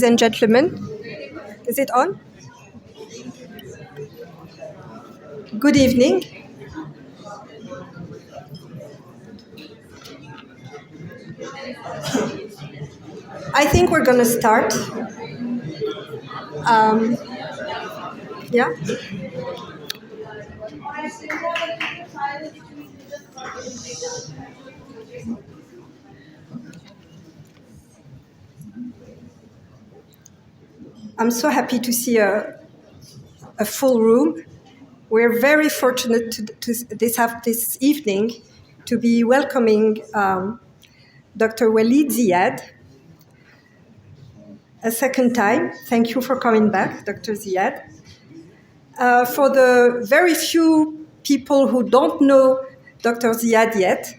ladies and gentlemen. Is it on? Good evening. I think we're going to start. Yeah? I'm so happy to see a full room. We're very fortunate to this evening to be welcoming Dr. Waleed Ziad a second time. Thank you for coming back, Dr. Ziad. For the very few people who don't know Dr. Ziad yet,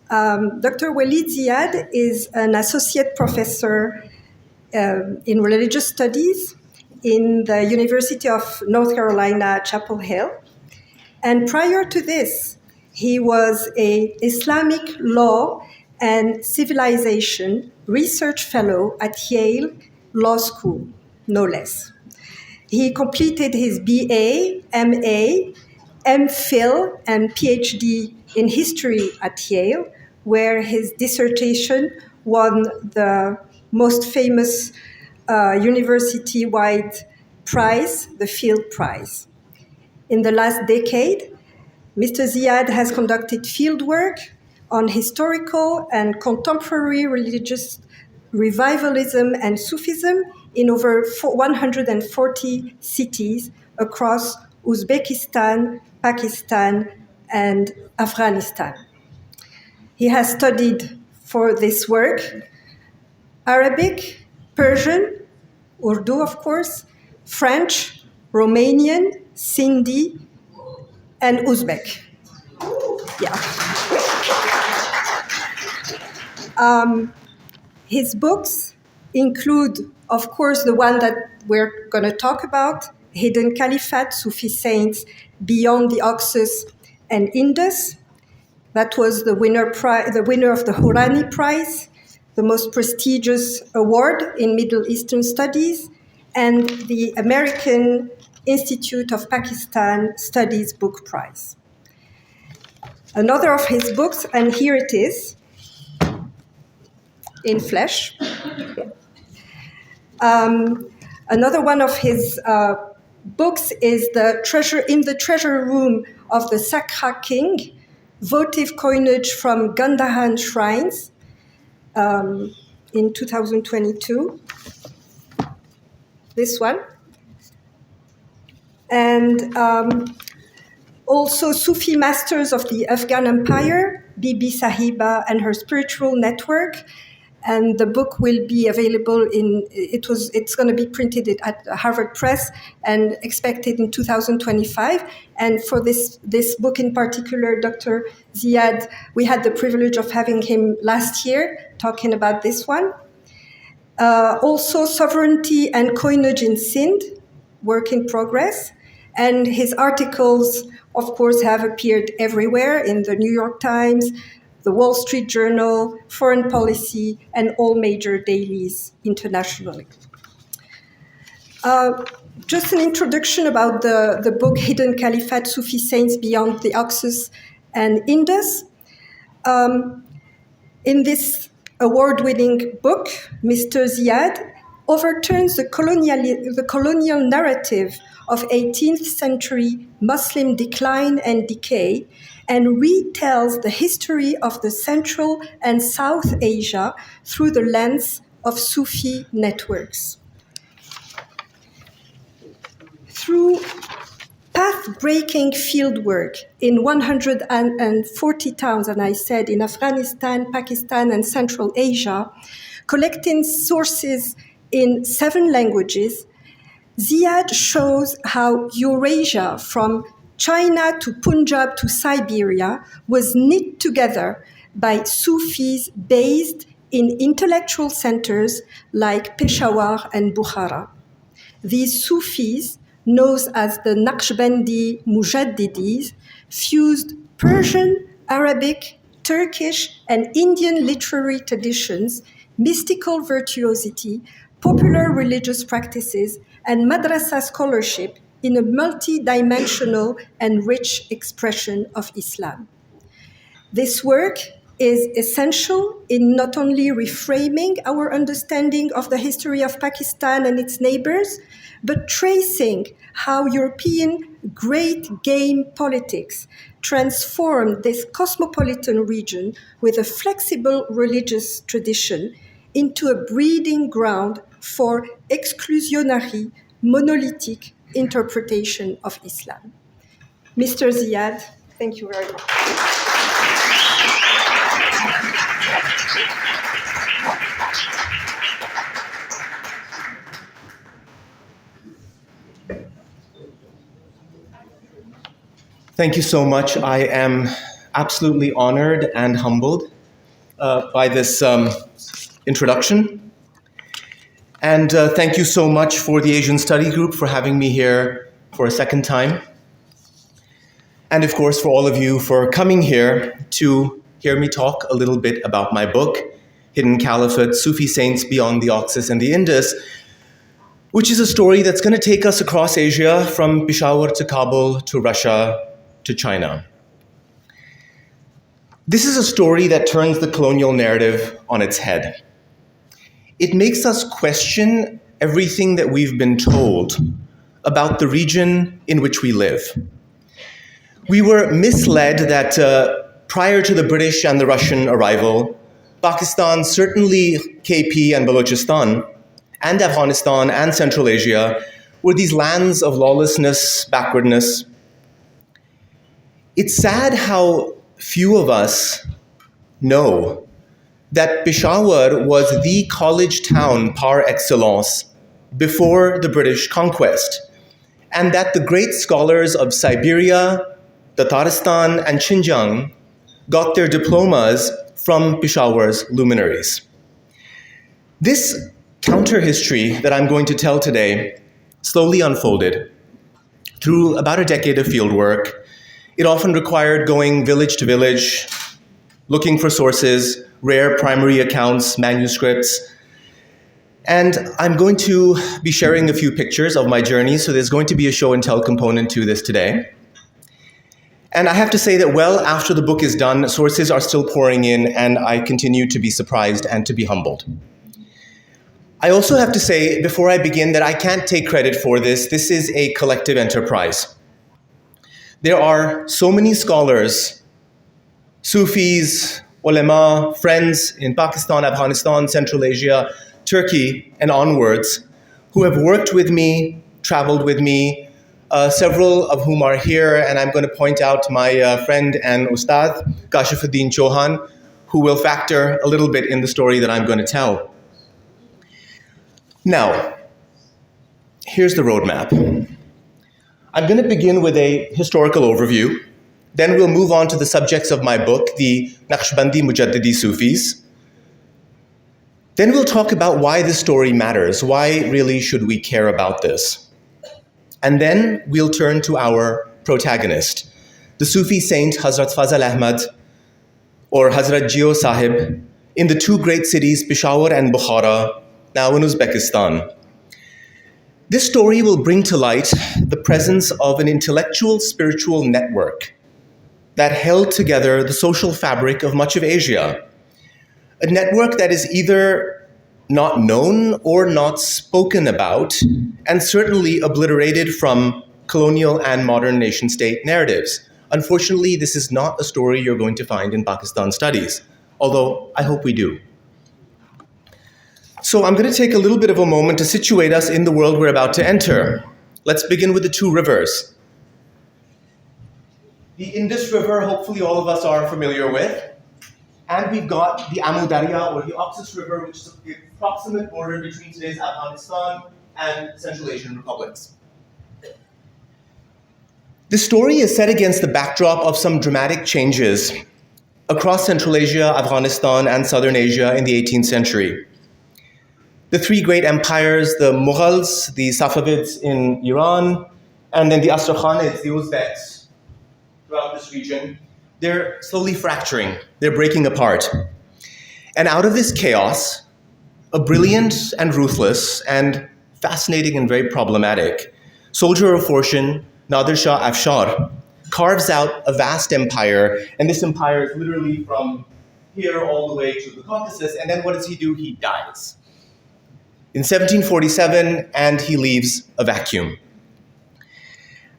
Dr. Waleed Ziad is an associate professor in religious studies in the University of North Carolina, Chapel Hill. And prior to this, he was an Islamic law and civilization research fellow at Yale Law School, no less. He completed his BA, MA, M.Phil, and Ph.D. in history at Yale, where his dissertation won the most famous university-wide prize, the Field Prize. In the last decade, Mr. Ziad has conducted fieldwork on historical and contemporary religious revivalism and Sufism in over 140 cities across Uzbekistan, Pakistan, and Afghanistan. He has studied for this work Arabic, Persian, Urdu, of course, French, Romanian, Sindhi, and Uzbek. Yeah. His books include, of course, the one that we're going to talk about, Hidden Caliphate, Sufi Saints Beyond the Oxus and Indus. That was the winner of the Hurani Prize, the most prestigious award in Middle Eastern Studies, and the American Institute of Pakistan Studies Book Prize. Another of his books, and here it is, in flesh. Another one of his books is In the Treasure Room of the Sakha King, votive coinage from Gandahan shrines, in 2022. This one. And also Sufi Masters of the Afghan Empire, Bibi Sahiba and her spiritual network. And the book will be available it's going to be printed at Harvard Press and expected in 2025. And for this book in particular, Dr. Ziad, we had the privilege of having him last year talking about this one. Also Sovereignty and Coinage in Sind, work in progress. And his articles, of course, have appeared everywhere in the New York Times, the Wall Street Journal, Foreign Policy, and all major dailies internationally. Just an introduction about the book Hidden Caliphate, Sufi Saints Beyond the Oxus and Indus. In this award-winning book, Mr. Ziad overturns the colonial narrative of 18th century Muslim decline and decay and retells the history of the Central and South Asia through the lens of Sufi networks. Through path-breaking fieldwork in 140 towns, and I said in Afghanistan, Pakistan, and Central Asia, collecting sources in 7 languages, Ziad shows how Eurasia, from China to Punjab to Siberia, was knit together by Sufis based in intellectual centers like Peshawar and Bukhara. These Sufis, known as the Naqshbandi Mujaddidis, fused Persian, Arabic, Turkish, and Indian literary traditions, mystical virtuosity, popular religious practices, and madrasa scholarship in a multi-dimensional and rich expression of Islam. This work is essential in not only reframing our understanding of the history of Pakistan and its neighbors, but tracing how European great game politics transformed this cosmopolitan region with a flexible religious tradition into a breeding ground for exclusionary, monolithic interpretation of Islam. Mr. Ziad, thank you very much. Thank you so much. I am absolutely honored and humbled by this introduction. And thank you so much for the Asian Study Group for having me here for a second time. And of course, for all of you for coming here to hear me talk a little bit about my book, Hidden Caliphate, Sufi Saints Beyond the Oxus and the Indus, which is a story that's going to take us across Asia from Peshawar to Kabul to Russia to China. This is a story that turns the colonial narrative on its head. It makes us question everything that we've been told about the region in which we live. We were misled that prior to the British and the Russian arrival, Pakistan, certainly KP and Balochistan, and Afghanistan and Central Asia were these lands of lawlessness, backwardness. It's sad how few of us know that Peshawar was the college town par excellence before the British conquest, and that the great scholars of Siberia, Tatarstan, and Xinjiang got their diplomas from Peshawar's luminaries. This counter-history that I'm going to tell today slowly unfolded through about a decade of fieldwork. It often required going village to village, looking for sources, rare primary accounts, manuscripts. And I'm going to be sharing a few pictures of my journey, so there's going to be a show and tell component to this today. And I have to say that well after the book is done, sources are still pouring in, and I continue to be surprised and to be humbled. I also have to say, before I begin, that I can't take credit for this. This is a collective enterprise. There are so many scholars, Sufis, ulama, friends in Pakistan, Afghanistan, Central Asia, Turkey, and onwards, who have worked with me, traveled with me, several of whom are here, and I'm going to point out my friend and Ustad, Kashifuddin Chauhan, who will factor a little bit in the story that I'm going to tell. Now, here's the roadmap. I'm going to begin with a historical overview. Then we'll move on to the subjects of my book, the Naqshbandi Mujaddidi Sufis. Then we'll talk about why this story matters. Why really should we care about this? And then we'll turn to our protagonist, the Sufi saint Hazrat Fazal Ahmad, or Hazrat Jio Sahib, in the two great cities, Peshawar and Bukhara, now in Uzbekistan. This story will bring to light the presence of an intellectual spiritual network that held together the social fabric of much of Asia, a network that is either not known or not spoken about, and certainly obliterated from colonial and modern nation-state narratives. Unfortunately, this is not a story you're going to find in Pakistan studies, although I hope we do. So I'm going to take a little bit of a moment to situate us in the world we're about to enter. Let's begin with the two rivers. The Indus River, hopefully all of us are familiar with. And we've got the Amu Darya, or the Oxus River, which is the proximate border between today's Afghanistan and Central Asian republics. This story is set against the backdrop of some dramatic changes across Central Asia, Afghanistan, and Southern Asia in the 18th century. The three great empires, the Mughals, the Safavids in Iran, and then the Astrakhanids, the Uzbeks, throughout this region, they're slowly fracturing, they're breaking apart. And out of this chaos, a brilliant and ruthless and fascinating and very problematic soldier of fortune, Nadir Shah Afshar, carves out a vast empire, and this empire is literally from here all the way to the Caucasus, and then what does he do? He dies in 1747, and he leaves a vacuum.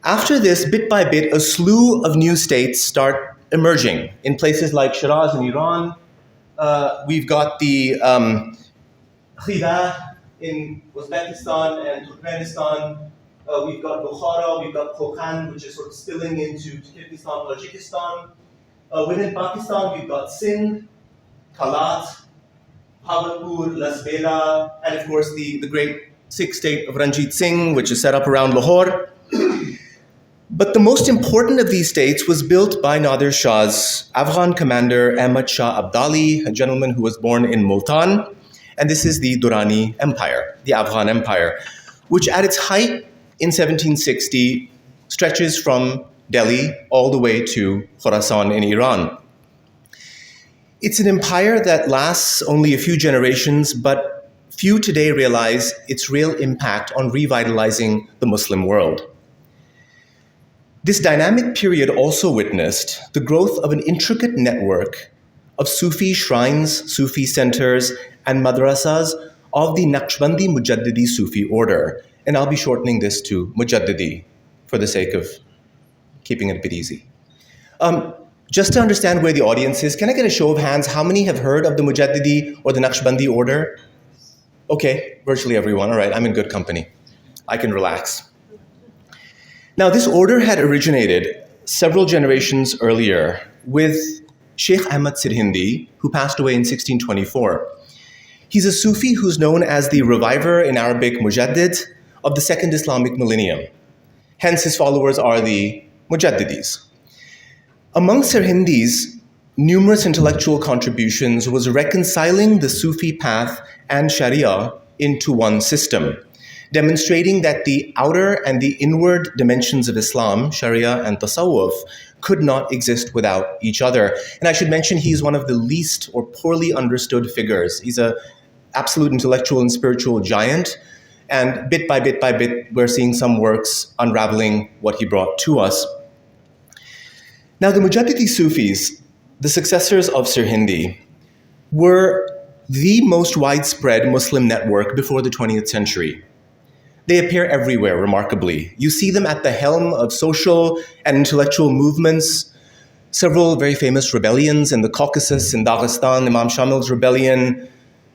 After this, bit by bit, a slew of new states start emerging in places like Shiraz in Iran. We've got the Khiva in Uzbekistan and Turkmenistan. We've got Bukhara, we've got Kokand, which is sort of spilling into Kyrgyzstan, Tajikistan. Within Pakistan, we've got Sindh, Kalat, Bhawanpur, Lasbela, and of course the great Sikh state of Ranjit Singh, which is set up around Lahore. But the most important of these states was built by Nadir Shah's Afghan commander Ahmad Shah Abdallah, a gentleman who was born in Multan. And this is the Durrani Empire, the Afghan Empire, which at its height in 1760 stretches from Delhi all the way to Khorasan in Iran. It's an empire that lasts only a few generations, but few today realize its real impact on revitalizing the Muslim world. This dynamic period also witnessed the growth of an intricate network of Sufi shrines, Sufi centers, and madrasas of the Naqshbandi Mujaddidi Sufi order. And I'll be shortening this to Mujaddidi for the sake of keeping it a bit easy. Just to understand where the audience is, can I get a show of hands? How many have heard of the Mujaddidi or the Naqshbandi order? Okay, virtually everyone. All right, I'm in good company. I can relax. Now, this order had originated several generations earlier with Sheikh Ahmad Sirhindi, who passed away in 1624. He's a Sufi who's known as the reviver, in Arabic, Mujaddid, of the second Islamic millennium. Hence, his followers are the Mujaddidis. Among Sirhindi's numerous intellectual contributions was reconciling the Sufi path and Sharia into one system, demonstrating that the outer and the inward dimensions of Islam, Sharia and Tasawwuf, could not exist without each other. And I should mention he's one of the least or poorly understood figures. He's an absolute intellectual and spiritual giant, and bit by bit by bit, we're seeing some works unraveling what he brought to us. Now, the Mujaddidi Sufis, the successors of Sirhindi, were the most widespread Muslim network before the 20th century. They appear everywhere, remarkably. You see them at the helm of social and intellectual movements, several very famous rebellions in the Caucasus, in Dagestan, Imam Shamil's rebellion,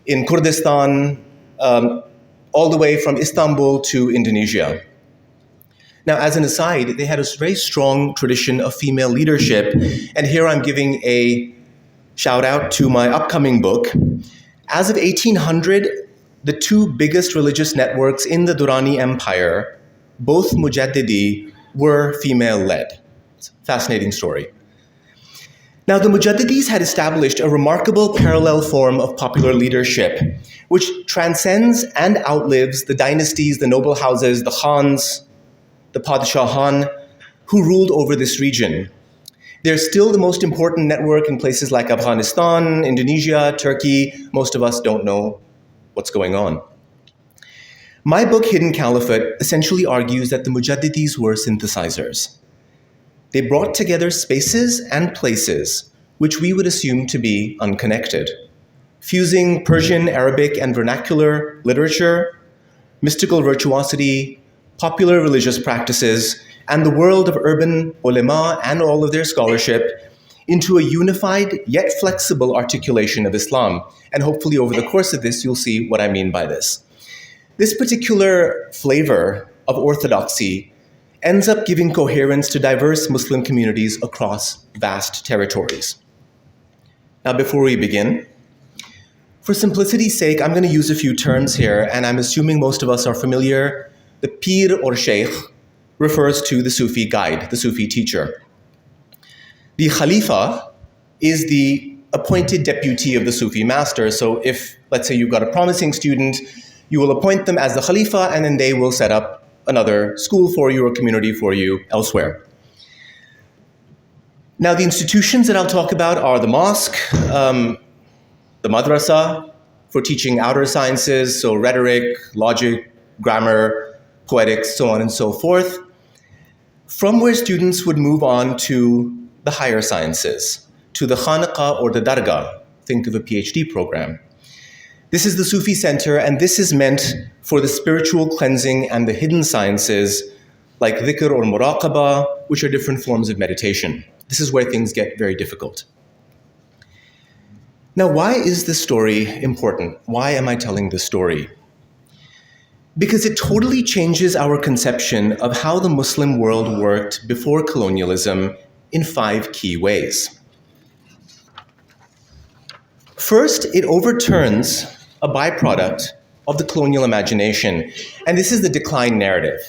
in Kurdistan, all the way from Istanbul to Indonesia. Now, as an aside, they had a very strong tradition of female leadership, and here I'm giving a shout out to my upcoming book. As of 1800, the two biggest religious networks in the Durrani Empire, both Mujaddidi, were female-led. It's a fascinating story. Now, the Mujaddidis had established a remarkable parallel form of popular leadership, which transcends and outlives the dynasties, the noble houses, the Khans, the Padishahan, who ruled over this region. They're still the most important network in places like Afghanistan, Indonesia, Turkey. Most of us don't know what's going on. My book, Hidden Caliphate, essentially argues that the Mujaddidis were synthesizers. They brought together spaces and places which we would assume to be unconnected, fusing Persian, Arabic, and vernacular literature, mystical virtuosity, popular religious practices, and the world of urban ulema and all of their scholarship into a unified yet flexible articulation of Islam. And hopefully over the course of this, you'll see what I mean by this. This particular flavor of orthodoxy ends up giving coherence to diverse Muslim communities across vast territories. Now, before we begin, for simplicity's sake, I'm going to use a few terms here, and I'm assuming most of us are familiar. The Pir or Sheikh refers to the Sufi guide, the Sufi teacher. The Khalifa is the appointed deputy of the Sufi master. So if, let's say, you've got a promising student, you will appoint them as the Khalifa, and then they will set up another school for you or community for you elsewhere. Now, the institutions that I'll talk about are the mosque, the madrasa, for teaching outer sciences, so rhetoric, logic, grammar, poetics, so on and so forth, from where students would move on to the higher sciences, to the Khanaqah or the Dargah. Think of a Ph.D. program. This is the Sufi center, and this is meant for the spiritual cleansing and the hidden sciences like dhikr or muraqabah, which are different forms of meditation. This is where things get very difficult. Now, why is this story important? Why am I telling this story? Because it totally changes our conception of how the Muslim world worked before colonialism in 5 key ways. First, it overturns a byproduct of the colonial imagination, and this is the decline narrative.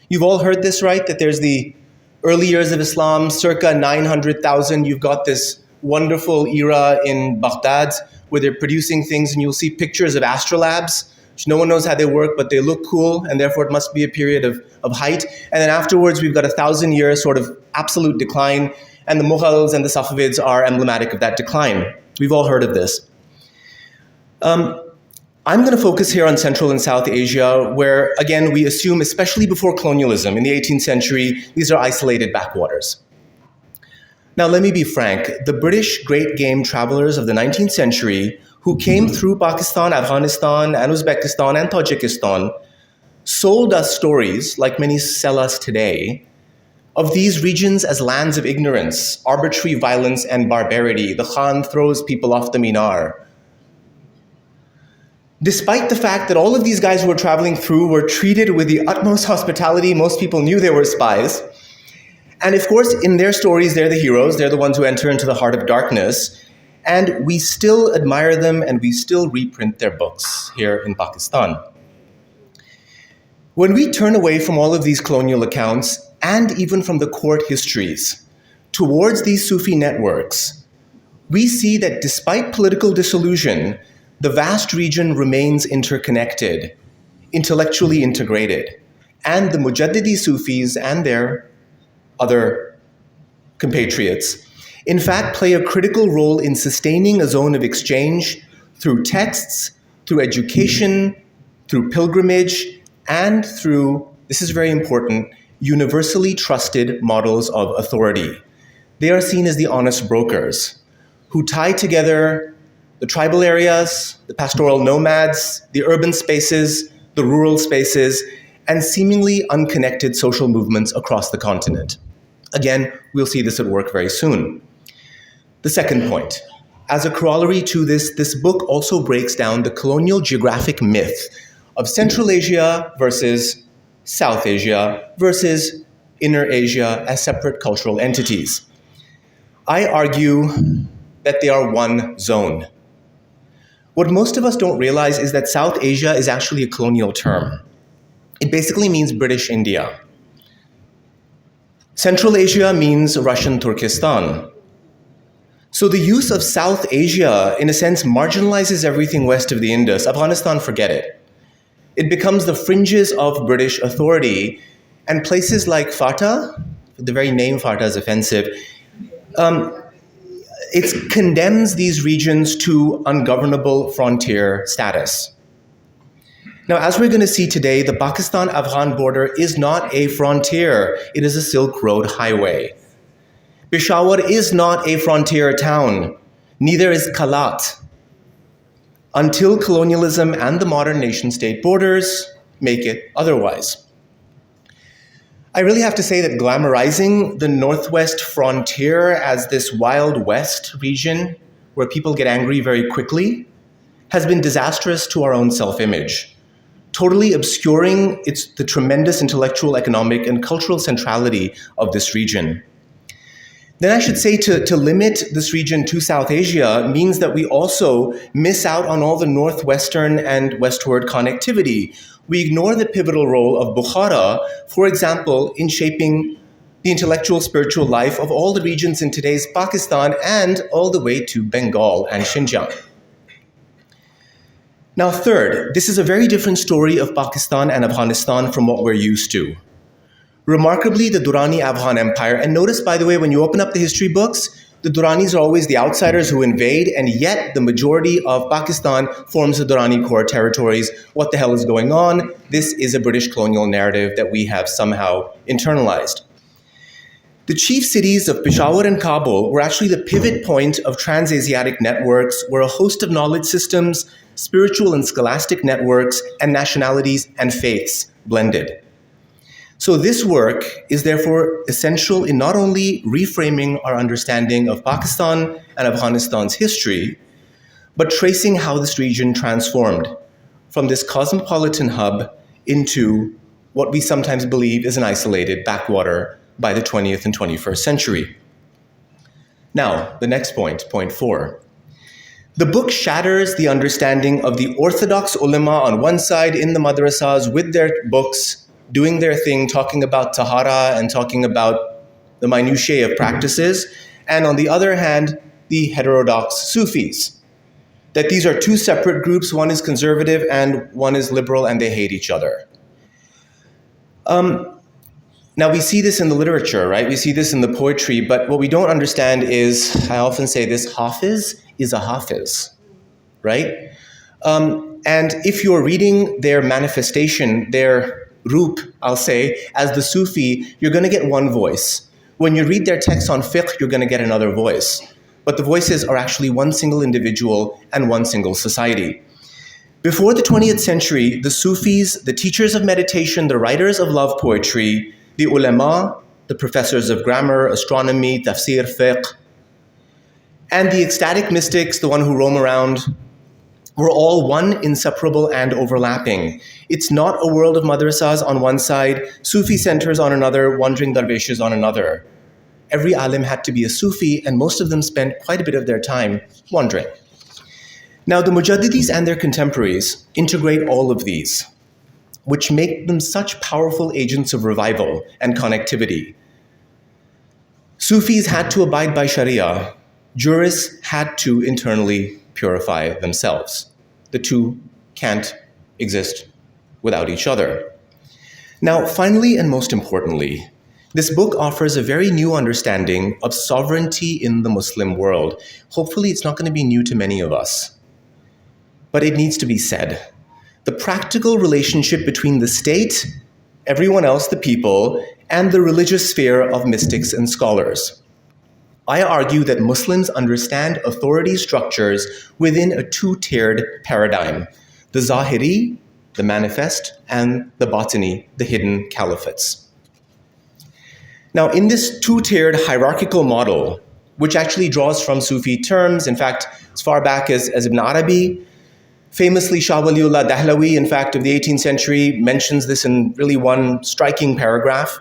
You've all heard this, right? That there's the early years of Islam, circa 900,000. You've got this wonderful era in Baghdad where they're producing things, and you'll see pictures of astrolabs, which no one knows how they work, but they look cool, and therefore it must be a period of height. And then afterwards, we've got a 1,000-year sort of absolute decline, and the Mughals and the Safavids are emblematic of that decline. We've all heard of this. I'm going to focus here on Central and South Asia, where, again, we assume, especially before colonialism in the 18th century, these are isolated backwaters. Now, let me be frank. The British great game travelers of the 19th century who came through Pakistan, Afghanistan, and Uzbekistan, and Tajikistan sold us stories, like many sell us today, of these regions as lands of ignorance, arbitrary violence, and barbarity. The Khan throws people off the Minar. Despite the fact that all of these guys who were traveling through were treated with the utmost hospitality, most people knew they were spies. And of course, in their stories, they're the heroes. They're the ones who enter into the heart of darkness. And we still admire them, and we still reprint their books here in Pakistan. When we turn away from all of these colonial accounts, and even from the court histories, towards these Sufi networks, we see that despite political disillusion, the vast region remains interconnected, intellectually integrated, and the Mujaddidi Sufis and their other compatriots, in fact, play a critical role in sustaining a zone of exchange through texts, through education, through pilgrimage, and through, this is very important, universally trusted models of authority. They are seen as the honest brokers who tie together the tribal areas, the pastoral nomads, the urban spaces, the rural spaces, and seemingly unconnected social movements across the continent. Again, we'll see this at work very soon. The second point, as a corollary to this book also breaks down the colonial geographic myth of Central Asia versus South Asia versus Inner Asia as separate cultural entities. I argue that they are one zone. What most of us don't realize is that South Asia is actually a colonial term. It basically means British India. Central Asia means Russian Turkestan. So the use of South Asia, in a sense, marginalizes everything west of the Indus. Afghanistan, forget it. It becomes the fringes of British authority, and places like FATA, the very name FATA is offensive, it condemns these regions to ungovernable frontier status. Now, as we're going to see today, the Pakistan-Afghan border is not a frontier. It is a Silk Road highway. Peshawar is not a frontier town. Neither is Kalat. Until colonialism and the modern nation-state borders make it otherwise. I really have to say that glamorizing the Northwest frontier as this Wild West region where people get angry very quickly has been disastrous to our own self-image, totally obscuring the tremendous intellectual, economic, and cultural centrality of this region. Then I should say to limit this region to South Asia means that we also miss out on all the northwestern and westward connectivity. We ignore the pivotal role of Bukhara, for example, in shaping the intellectual, spiritual life of all the regions in today's Pakistan and all the way to Bengal and Xinjiang. Now, third, this is a very different story of Pakistan and Afghanistan from what we're used to. Remarkably, the Durrani Afghan Empire, and notice, by the way, when you open up the history books, the Duranis are always the outsiders who invade, and yet the majority of Pakistan forms the Durrani core territories. What the hell is going on? This is a British colonial narrative that we have somehow internalized. The chief cities of Peshawar and Kabul were actually the pivot point of trans-Asiatic networks, where a host of knowledge systems, spiritual and scholastic networks, and nationalities and faiths blended. So this work is therefore essential in not only reframing our understanding of Pakistan and Afghanistan's history, but tracing how this region transformed from this cosmopolitan hub into what we sometimes believe is an isolated backwater by the 20th and 21st century. Now, the next point, point 4. The book shatters the understanding of the orthodox ulama on one side in the madrasas with their books, doing their thing, talking about tahara and talking about the minutiae of practices, and on the other hand, the heterodox Sufis. That these are two separate groups, one is conservative and one is liberal, and they hate each other. Now, we see this in the literature, right? We see this in the poetry, but what we don't understand is, I often say this, Hafiz is a Hafiz, right? And if you're reading their manifestation, their roop, I'll say, as the Sufi, you're going to get one voice. When you read their texts on fiqh, you're going to get another voice. But the voices are actually one single individual and one single society. Before the 20th century, the Sufis, the teachers of meditation, the writers of love poetry, the ulama, the professors of grammar, astronomy, tafsir, fiqh, and the ecstatic mystics, the one who roam around, were all one, inseparable, and overlapping. It's not a world of madrasas on one side, Sufi centers on another, wandering darvishes on another. Every alim had to be a Sufi, and most of them spent quite a bit of their time wandering. Now, the Mujaddidis and their contemporaries integrate all of these, which make them such powerful agents of revival and connectivity. Sufis had to abide by Sharia. Jurists had to internally purify themselves. The two can't exist without each other. Now, finally and most importantly, this book offers a very new understanding of sovereignty in the Muslim world. Hopefully, it's not going to be new to many of us, but it needs to be said. The practical relationship between the state, everyone else, the people, and the religious sphere of mystics and scholars. I argue that Muslims understand authority structures within a two-tiered paradigm: the Zahiri, the manifest, and the Batini, the hidden caliphates. Now, in this two-tiered hierarchical model, which actually draws from Sufi terms, in fact, as far back as Ibn Arabi, famously, Shah Waliullah Dahlawi, in fact, of the 18th century, mentions this in really one striking paragraph.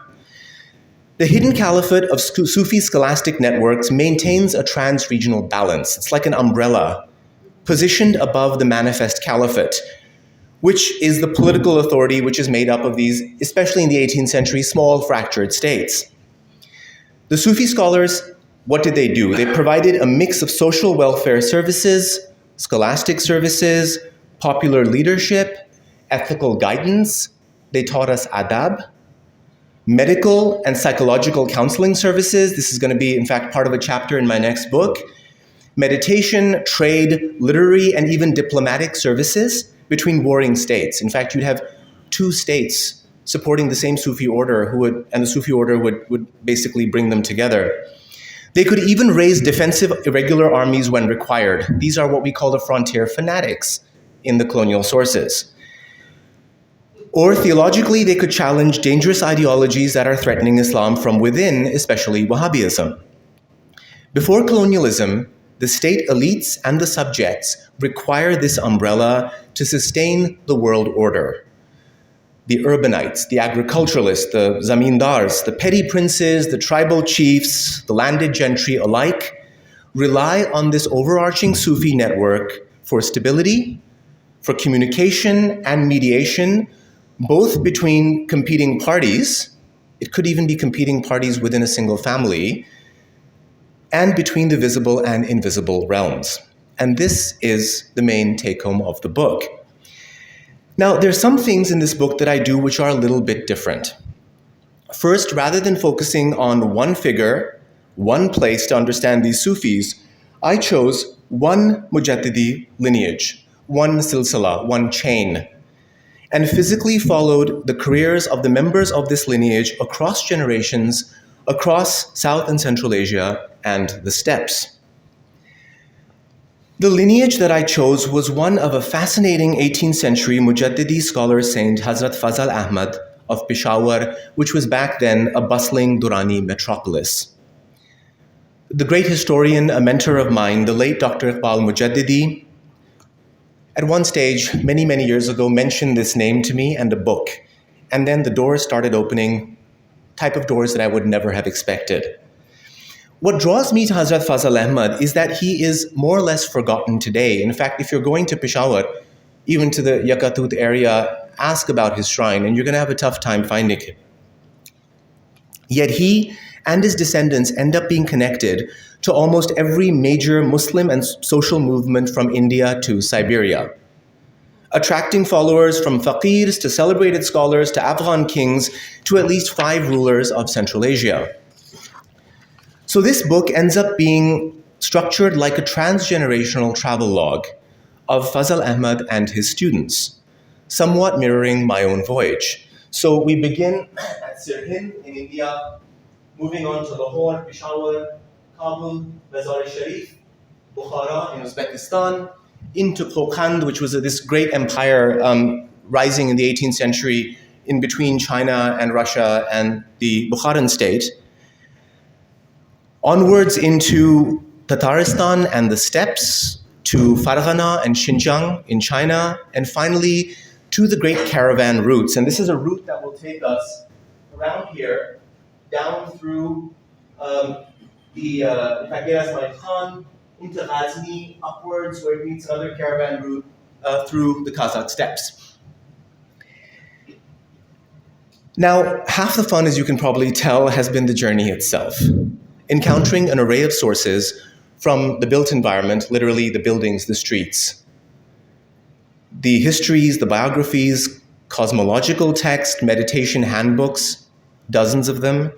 The hidden caliphate of Sufi scholastic networks maintains a trans-regional balance. It's like an umbrella positioned above the manifest caliphate, which is the political authority which is made up of these, especially in the 18th century, small fractured states. The Sufi scholars, what did they do? They provided a mix of social welfare services, scholastic services, popular leadership, ethical guidance. They taught us adab, medical and psychological counseling services. This is going to be, in fact, part of a chapter in my next book. Meditation, trade, literary, and even diplomatic services between warring states. In fact, you'd have two states supporting the same Sufi order and the Sufi order would basically bring them together. They could even raise defensive irregular armies when required. These are what we call the frontier fanatics in the colonial sources. Or theologically, they could challenge dangerous ideologies that are threatening Islam from within, especially Wahhabism. Before colonialism, the state elites and the subjects require this umbrella to sustain the world order. The urbanites, the agriculturalists, the zamindars, the petty princes, the tribal chiefs, the landed gentry alike rely on this overarching Sufi network for stability, for communication and mediation, both between competing parties, it could even be competing parties within a single family, and between the visible and invisible realms. And this is the main take-home of the book. Now, there's some things in this book that I do which are a little bit different. First, rather than focusing on one figure one place to understand these Sufis, I chose one Mujaddidi lineage, one silsila, one chain, and physically followed the careers of the members of this lineage across generations, across South and Central Asia and the steppes. The lineage that I chose was one of a fascinating 18th century Mujaddidi scholar saint Hazrat Fazal Ahmad of Peshawar, which was back then a bustling Durrani metropolis. The great historian, a mentor of mine, the late Dr. Iqbal Mujaddidi, at one stage, many, many years ago, mentioned this name to me and a book. And then the doors started opening, type of doors that I would never have expected. What draws me to Hazrat Fazal Ahmad is that he is more or less forgotten today. In fact, if you're going to Peshawar, even to the Yakatut area, ask about his shrine, and you're going to have a tough time finding it. Yet he and his descendants end up being connected to almost every major Muslim and social movement from India to Siberia, attracting followers from faqirs to celebrated scholars to Afghan kings to at least 5 rulers of Central Asia. So this book ends up being structured like a transgenerational travelogue of Fazal Ahmad and his students, somewhat mirroring my own voyage. So we begin at Sirhind in India, moving on to Lahore, Peshawar, Kabul, Mazar-e-Sharif, Bukhara in Uzbekistan, into Kokand, which was this great empire rising in the 18th century in between China and Russia and the Bukharan state, onwards into Tataristan and the steppes, to Farghana and Xinjiang in China, and finally to the great caravan routes. And this is a route that will take us around here, down through Khan, into Ghazni, upwards where it meets another caravan route through the Kazakh steppes. Now, half the fun, as you can probably tell, has been the journey itself, encountering an array of sources from the built environment, literally the buildings, the streets, the histories, the biographies, cosmological text, meditation handbooks, dozens of them,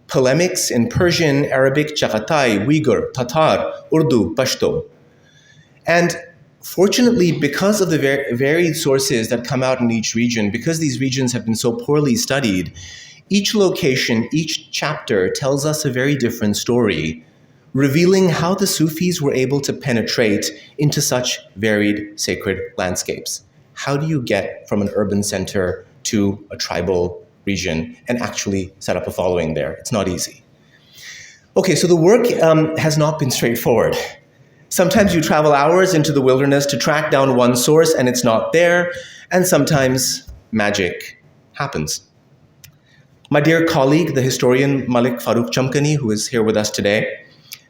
polemics in Persian, Arabic, Chagatai, Uyghur, Tatar, Urdu, Pashto. And fortunately, because of the varied sources that come out in each region, because these regions have been so poorly studied, each location, each chapter tells us a very different story, revealing how the Sufis were able to penetrate into such varied sacred landscapes. How do you get from an urban center to a tribal region and actually set up a following there? It's not easy. Okay, so the work has not been straightforward. Sometimes you travel hours into the wilderness to track down one source and it's not there, and sometimes magic happens. My dear colleague, the historian Malik Farooq Chamkani, who is here with us today,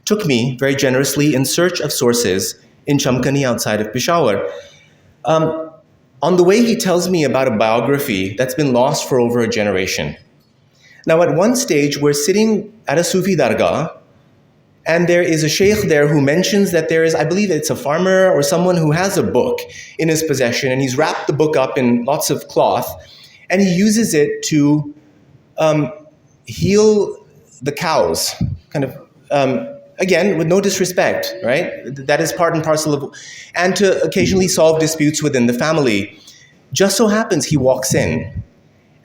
took me very generously in search of sources in Chamkani outside of Peshawar. On the way, he tells me about a biography that's been lost for over a generation. Now, at one stage, we're sitting at a Sufi dargah, and there is a sheikh there who mentions that there is, I believe it's a farmer or someone who has a book in his possession, and he's wrapped the book up in lots of cloth, and he uses it to heal the cows, again, with no disrespect, right? That is part and parcel of, and to occasionally solve disputes within the family. Just so happens he walks in,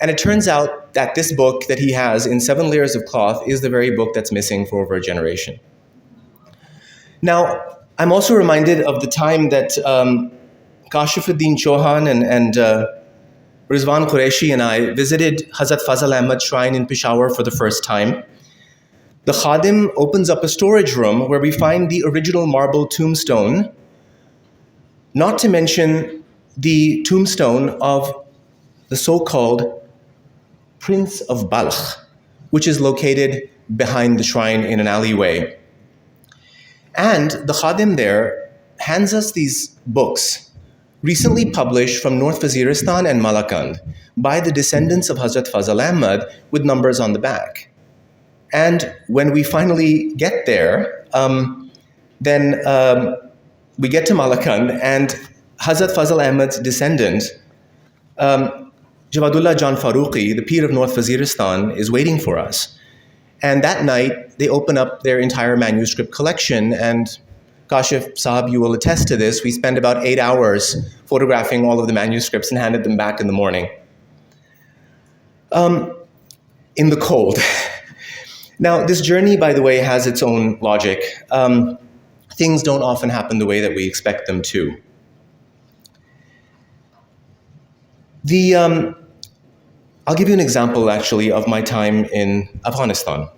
and it turns out that this book that he has in 7 layers of cloth is the very book that's missing for over a generation. Now, I'm also reminded of the time that Kashifuddin Chauhan and Rizwan Qureshi and I visited Hazrat Fazal Ahmad's shrine in Peshawar for the first time. The Khadim opens up a storage room where we find the original marble tombstone, not to mention the tombstone of the so-called Prince of Balkh, which is located behind the shrine in an alleyway. And the Khadim there hands us these books, recently published from North Waziristan and Malakand by the descendants of Hazrat Fazal Ahmad with numbers on the back. And when we finally get there, then we get to Malakand, and Hazrat Fazal Ahmad's descendant, Javadullah Jan Farooqi, the Pir of North Waziristan, is waiting for us. And that night, they open up their entire manuscript collection. And Kashif Sahab, you will attest to this, we spent about 8 hours photographing all of the manuscripts and handed them back in the morning. In the cold. Now, this journey, by the way, has its own logic. Things don't often happen the way that we expect them to. I'll give you an example, actually, of my time in Afghanistan.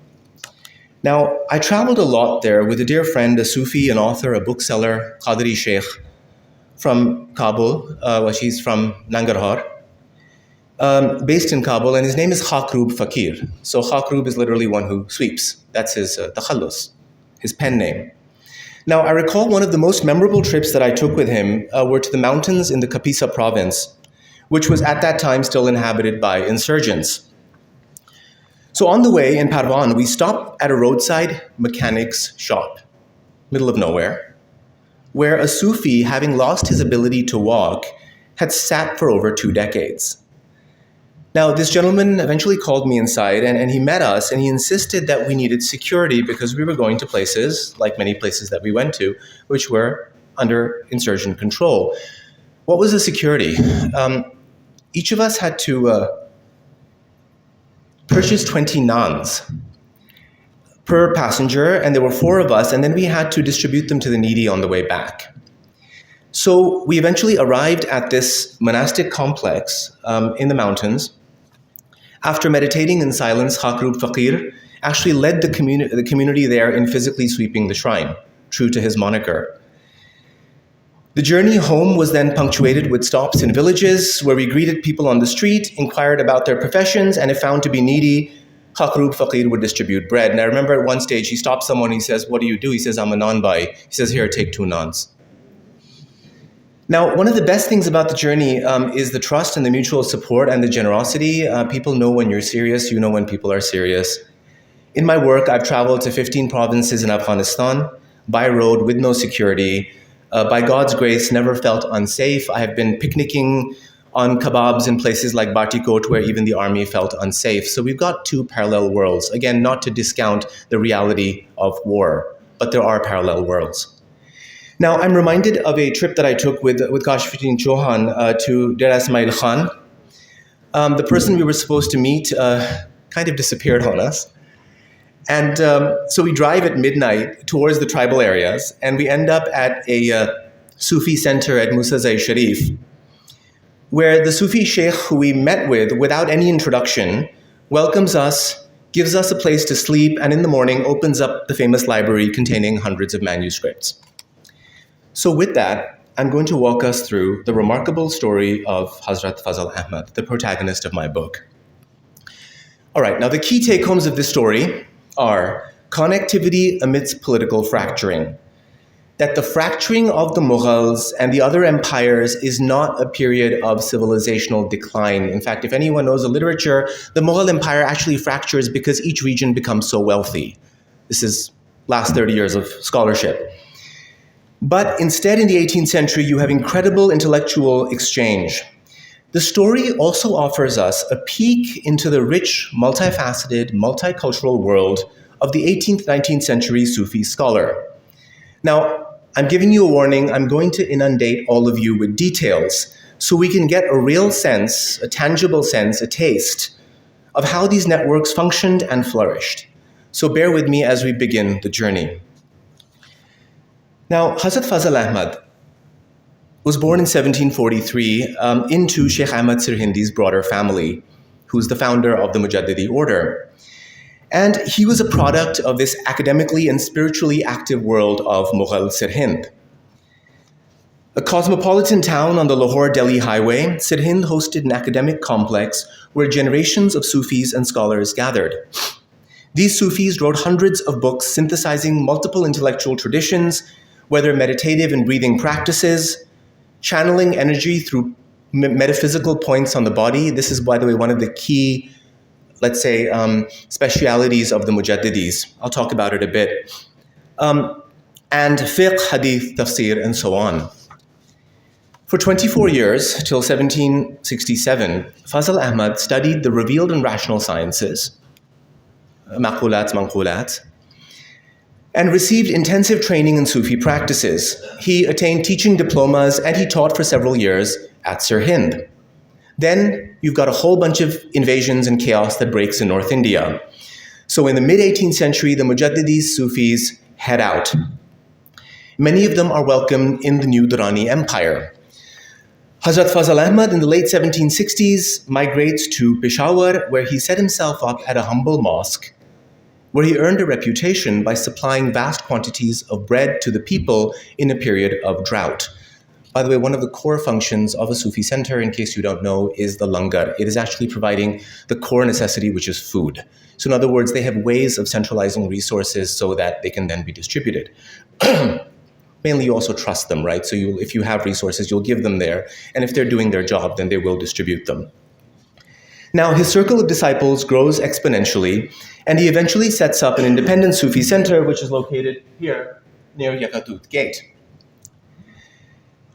Now, I traveled a lot there with a dear friend, a Sufi, an author, a bookseller, Qadri Sheikh, from Kabul. She's from Nangarhar, based in Kabul, and his name is Khakrub Fakir. So Khakrub is literally one who sweeps. That's his takhallus, his pen name. Now, I recall one of the most memorable trips that I took with him were to the mountains in the Kapisa province, which was at that time still inhabited by insurgents. So on the way in Parwan, we stopped at a roadside mechanic's shop, middle of nowhere, where a Sufi, having lost his ability to walk, had sat for over 2 decades. Now, this gentleman eventually called me inside and he met us and he insisted that we needed security because we were going to places, like many places that we went to, which were under insurgent control. What was the security? Each of us had to purchased 20 naans per passenger, and there were 4 of us, and then we had to distribute them to the needy on the way back. So we eventually arrived at this monastic complex in the mountains. After meditating in silence, Khakrub Fakir actually led the community there in physically sweeping the shrine, true to his moniker. The journey home was then punctuated with stops in villages where we greeted people on the street, inquired about their professions, and if found to be needy, Khakrub Fakir would distribute bread. And I remember at one stage he stopped someone, he says, "What do you do?" He says, "I'm a naan-bhai." He says, "Here, take 2 naans." Now, one of the best things about the journey is the trust and the mutual support and the generosity. People know when you're serious, you know when people are serious. In my work, I've traveled to 15 provinces in Afghanistan by road with no security. By God's grace, never felt unsafe. I have been picnicking on kebabs in places like Batikot, where even the army felt unsafe. So we've got 2 parallel worlds. Again, not to discount the reality of war, but there are parallel worlds. Now, I'm reminded of a trip that I took with Kashfuddin Chauhan to Dera Ismail Khan. The person we were supposed to meet kind of disappeared on us. And so we drive at midnight towards the tribal areas, and we end up at a Sufi center at Musa Zai Sharif, where the Sufi sheikh who we met with, without any introduction, welcomes us, gives us a place to sleep, and in the morning opens up the famous library containing hundreds of manuscripts. So with that, I'm going to walk us through the remarkable story of Hazrat Fazl Ahmad, the protagonist of my book. All right, now the key take-homes of this story are connectivity amidst political fracturing. That the fracturing of the Mughals and the other empires is not a period of civilizational decline. In fact, if anyone knows the literature, the Mughal Empire actually fractures because each region becomes so wealthy. This is last 30 years of scholarship. But instead, in the 18th century, you have incredible intellectual exchange. The story also offers us a peek into the rich, multifaceted, multicultural world of the 18th, 19th century Sufi scholar. Now, I'm giving you a warning, I'm going to inundate all of you with details so we can get a real sense, a tangible sense, a taste of how these networks functioned and flourished. So bear with me as we begin the journey. Now, Hazrat Fazl Ahmad was born in 1743 into Sheikh Ahmad Sirhindi's broader family, who's the founder of the Mujaddidi order. And he was a product of this academically and spiritually active world of Mughal Sirhind. A cosmopolitan town on the Lahore-Delhi highway, Sirhind hosted an academic complex where generations of Sufis and scholars gathered. These Sufis wrote hundreds of books synthesizing multiple intellectual traditions, whether meditative and breathing practices, channeling energy through metaphysical points on the body. This is, by the way, one of the key, let's say, specialities of the Mujaddidis. I'll talk about it a bit. And fiqh, hadith, tafsir, and so on. For 24 years, till 1767, Fazl Ahmad studied the revealed and rational sciences, maqulat, manqulat, and received intensive training in Sufi practices. He attained teaching diplomas and he taught for several years at Sirhind. Then you've got a whole bunch of invasions and chaos that breaks in North India. So in the mid-18th century, the Mujaddidi Sufis head out. Many of them are welcomed in the new Durrani Empire. Hazrat Fazl Ahmad in the late 1760s migrates to Peshawar, where he set himself up at a humble mosque, where he earned a reputation by supplying vast quantities of bread to the people in a period of drought. By the way, one of the core functions of a Sufi center, in case you don't know, is the langar. It is actually providing the core necessity, which is food. So in other words, they have ways of centralizing resources so that they can then be distributed. Mainly you also trust them, right? So if you have resources, you'll give them there. And if they're doing their job, then they will distribute them. Now, his circle of disciples grows exponentially, and he eventually sets up an independent Sufi center, which is located here near Yakatut Gate,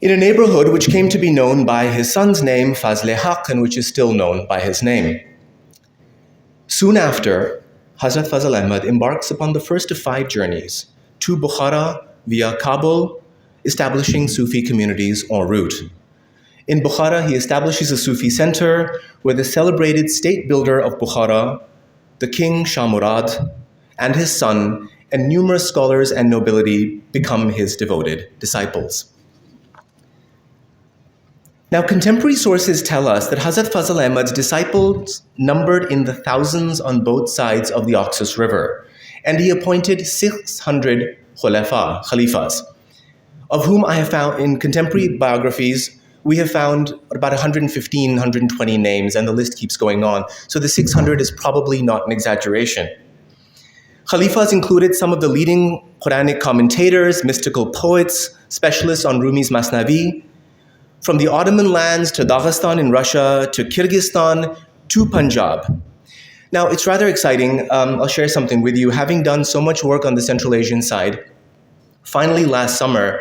in a neighborhood which came to be known by his son's name, Fazle Haq, and which is still known by his name. Soon after, Hazrat Fazl Ahmad embarks upon the first of 5 journeys to Bukhara via Kabul, establishing Sufi communities en route. In Bukhara, he establishes a Sufi center where the celebrated state builder of Bukhara, the king Shah Murad, and his son, and numerous scholars and nobility become his devoted disciples. Now, contemporary sources tell us that Hazrat Fazl Ahmad's disciples numbered in the thousands on both sides of the Oxus River, and he appointed 600 khalifas, of whom I have found in contemporary biographies, we have found about 115, 120 names, and the list keeps going on. So the 600 is probably not an exaggeration. Khalifas included some of the leading Quranic commentators, mystical poets, specialists on Rumi's Masnavi, from the Ottoman lands to Dagestan in Russia, to Kyrgyzstan, to Punjab. Now, it's rather exciting. I'll share something with you. Having done so much work on the Central Asian side, finally last summer,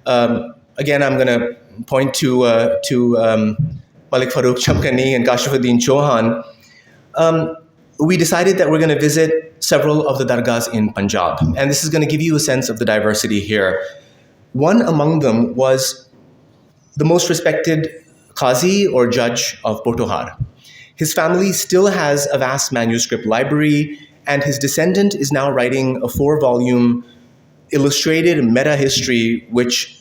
again, I'm going to point to Malik Farooq Chamkani and Kashifuddin Chauhan. We decided that we're going to visit several of the dargahs in Punjab. And this is going to give you a sense of the diversity here. One among them was the most respected Qazi or judge of Potohar. His family still has a vast manuscript library, and his descendant is now writing a 4-volume illustrated meta-history, which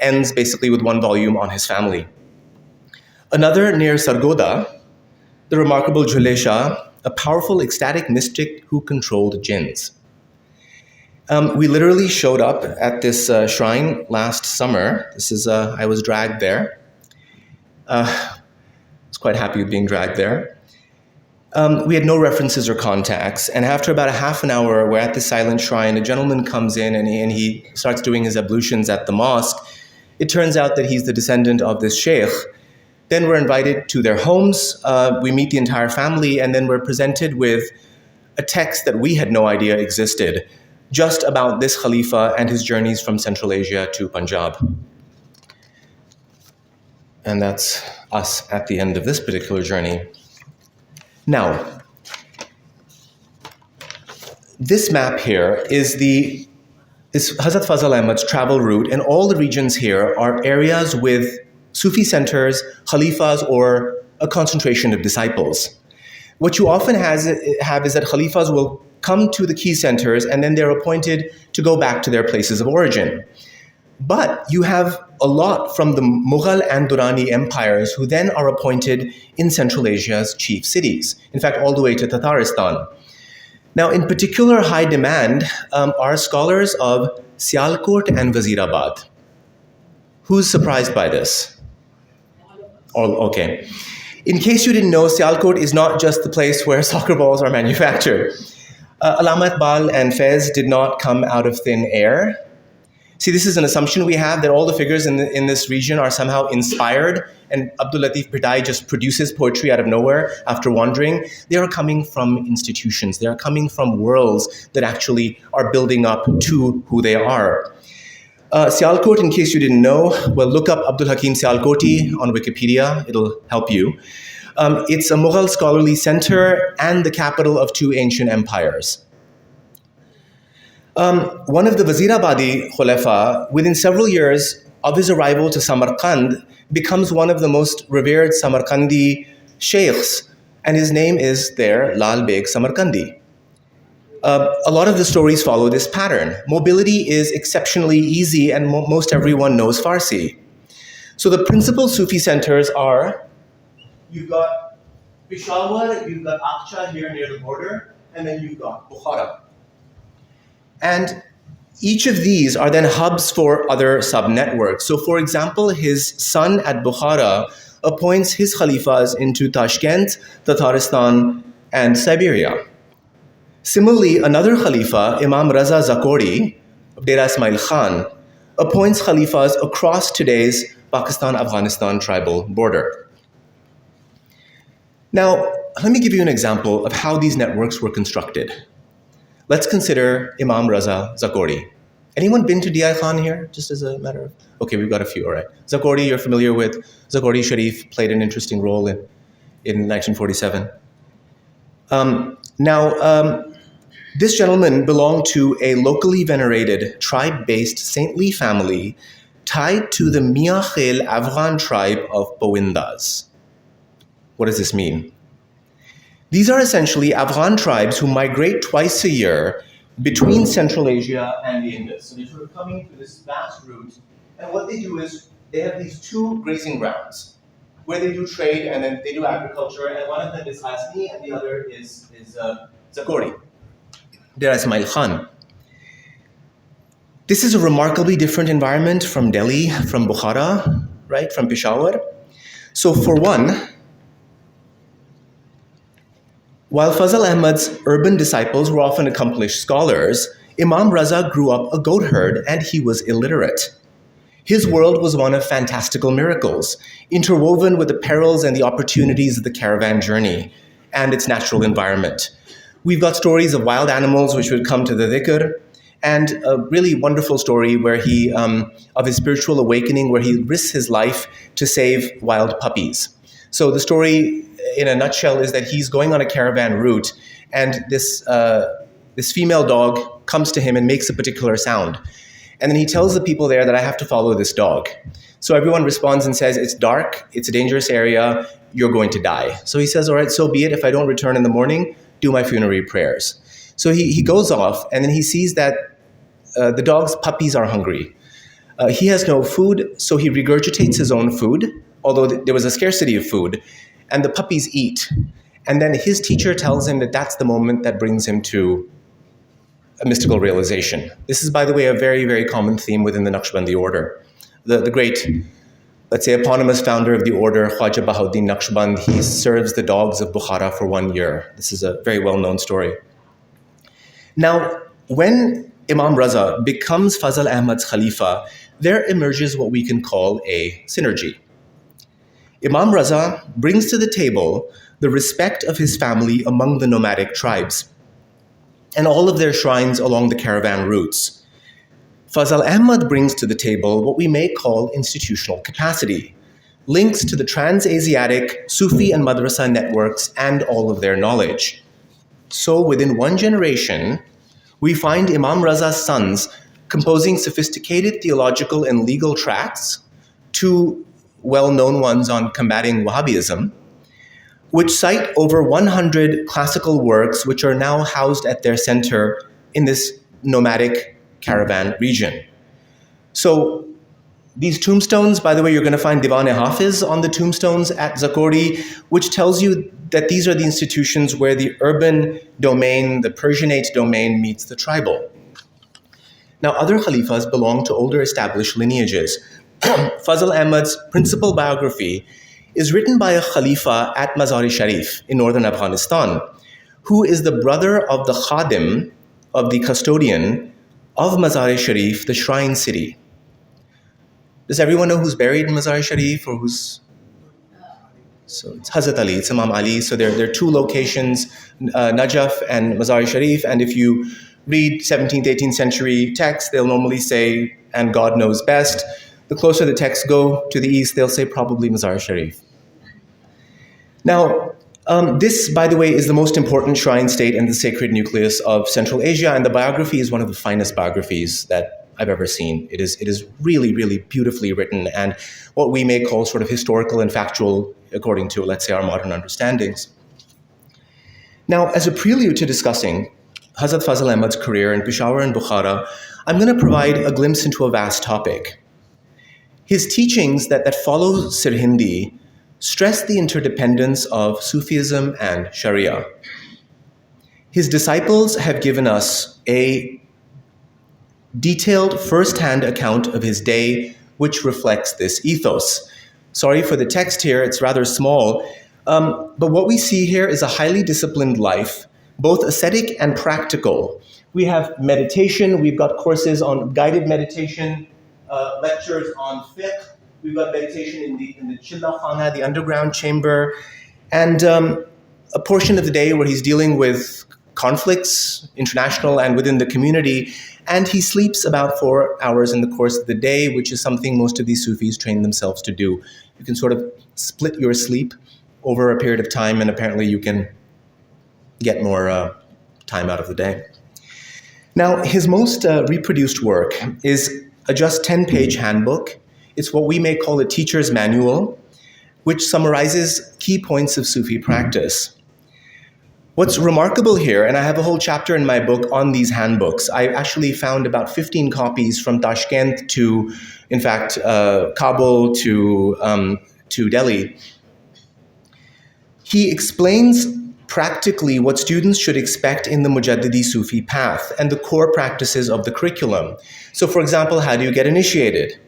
ends basically with 1 volume on his family. Another near Sargoda, the remarkable Jhule Shah, a powerful ecstatic mystic who controlled jinns. We literally showed up at this shrine last summer. This is, I was dragged there. I was quite happy with being dragged there. We had no references or contacts, and after about a half an hour, we're at the silent shrine. A gentleman comes in and he starts doing his ablutions at the mosque. It turns out that he's the descendant of this sheikh. Then we're invited to their homes. We meet the entire family, and then we're presented with a text that we had no idea existed, just about this Khalifa and his journeys from Central Asia to Punjab. And that's us at the end of this particular journey. Now, this map here is Hazrat Fazl Ahmad's travel route, and all the regions here are areas with Sufi centers, Khalifas, or a concentration of disciples. What you often have is that Khalifas will come to the key centers and then they're appointed to go back to their places of origin. But you have a lot from the Mughal and Durrani empires who then are appointed in Central Asia's chief cities, in fact, all the way to Tataristan. Now, in particular high demand are scholars of Sialkot and Wazirabad. Who's surprised by this? Okay. In case you didn't know, Sialkot is not just the place where soccer balls are manufactured. Allama Iqbal and Fez did not come out of thin air. See, this is an assumption we have that all the figures in this region are somehow inspired, and Abdul Latif Bhittai just produces poetry out of nowhere after wandering. They are coming from institutions. They are coming from worlds that actually are building up to who they are. Sialkot, in case you didn't know, well, look up Abdul Hakim Sialkoti on Wikipedia. It'll help you. It's a Mughal scholarly center and the capital of two ancient empires. One of the Wazirabadi Khulafa, within several years of his arrival to Samarkand, becomes one of the most revered Samarkandi sheikhs, and his name is there Lal Beg Samarkandi. A lot of the stories follow this pattern. Mobility is exceptionally easy, and most everyone knows Farsi. So the principal Sufi centers are, you've got Peshawar, you've got Aqcha here near the border, and then you've got Bukhara. And each of these are then hubs for other sub-networks. So for example, his son at Bukhara appoints his khalifas into Tashkent, Tatarstan, and Siberia. Similarly, another Khalifa, Imam Raza Zakori of Dera Ismail Khan, appoints Khalifas across today's Pakistan-Afghanistan tribal border. Now, let me give you an example of how these networks were constructed. Let's consider Imam Raza Zakori. Anyone been to D.I. Khan here, just as a matter of... Okay, we've got a few, all right. Zakori, you're familiar with. Zakori Sharif played an interesting role in 1947. This gentleman belonged to a locally venerated, tribe-based saintly family tied to the Mia Khel Afghan tribe of Powindas. What does this mean? These are essentially Afghan tribes who migrate twice a year between Central Asia and the Indus. So they're sort of coming through this vast route, and what they do is they have these two grazing grounds where they do trade and then they do agriculture, and one of them is Ghazni and the other is Zakori. Dera Ismail Khan. This is a remarkably different environment from Delhi, from Bukhara, right, from Peshawar. So for one, while Fazl Ahmad's urban disciples were often accomplished scholars, Imam Raza grew up a goat herd and he was illiterate. His world was one of fantastical miracles, interwoven with the perils and the opportunities of the caravan journey and its natural environment. We've got stories of wild animals which would come to the dhikr, and a really wonderful story where he, of his spiritual awakening, where he risks his life to save wild puppies. So the story, in a nutshell, is that he's going on a caravan route, and this female dog comes to him and makes a particular sound. And then he tells the people there that I have to follow this dog. So everyone responds and says, it's dark, it's a dangerous area, you're going to die. So he says, all right, so be it. If I don't return in the morning, do my funerary prayers. So he goes off, and then he sees that the dog's puppies are hungry. He has no food, so he regurgitates his own food, although there was a scarcity of food, and the puppies eat. And then his teacher tells him that that's the moment that brings him to a mystical realization. This is, by the way, a very, very common theme within the Naqshbandi order. The great, let's say, eponymous founder of the order, Khwaja Bahauddin Naqshband, he serves the dogs of Bukhara for 1 year. This is a very well-known story. Now, when Imam Raza becomes Fazl Ahmad's Khalifa, there emerges what we can call a synergy. Imam Raza brings to the table the respect of his family among the nomadic tribes and all of their shrines along the caravan routes. Fazl Ahmad brings to the table what we may call institutional capacity, links to the trans-Asiatic Sufi and Madrasa networks and all of their knowledge. So within one generation, we find Imam Raza's sons composing sophisticated theological and legal tracts, two well-known ones on combating Wahhabism, which cite over 100 classical works which are now housed at their center in this nomadic caravan region. So these tombstones, by the way, you're going to find Diwan-e-Hafiz on the tombstones at Zakori, which tells you that these are the institutions where the urban domain, the Persianate domain, meets the tribal. Now, other Khalifas belong to older established lineages. Fazl Ahmad's principal biography is written by a Khalifa at Mazar-e Sharif in northern Afghanistan, who is the brother of the Khadim, of the custodian of Mazar-e Sharif, the shrine city. Does everyone know who's buried in Mazar-e Sharif, or who's... So it's Hazrat Ali, it's Imam Ali. So there are two locations, Najaf and Mazar-e Sharif, and if you read 17th, 18th century texts, they'll normally say, and God knows best. The closer the texts go to the east, they'll say probably Mazar-e Sharif. Now, this, by the way, is the most important shrine state and the sacred nucleus of Central Asia, and the biography is one of the finest biographies that I've ever seen. It is really, really beautifully written, and what we may call sort of historical and factual, according to, let's say, our modern understandings. Now, as a prelude to discussing Hazrat Fazl Ahmad's career in Peshawar and Bukhara, I'm going to provide a glimpse into a vast topic. His teachings that follow Sirhindi stress the interdependence of Sufism and Sharia. His disciples have given us a detailed first-hand account of his day, which reflects this ethos. Sorry for the text here, it's rather small, but what we see here is a highly disciplined life, both ascetic and practical. We have meditation, we've got courses on guided meditation, lectures on fiqh, we've got meditation in the Chilla Khana, the underground chamber, and a portion of the day where he's dealing with conflicts, international and within the community, and he sleeps about 4 hours in the course of the day, which is something most of these Sufis train themselves to do. You can sort of split your sleep over a period of time, and apparently you can get more time out of the day. Now, his most reproduced work is a just 10-page handbook. It's what we may call a teacher's manual, which summarizes key points of Sufi practice. What's remarkable here, and I have a whole chapter in my book on these handbooks. I actually found about 15 copies from Tashkent to, in fact, Kabul to Delhi. He explains practically what students should expect in the Mujaddidi Sufi path and the core practices of the curriculum. So, for example, how do you get initiated?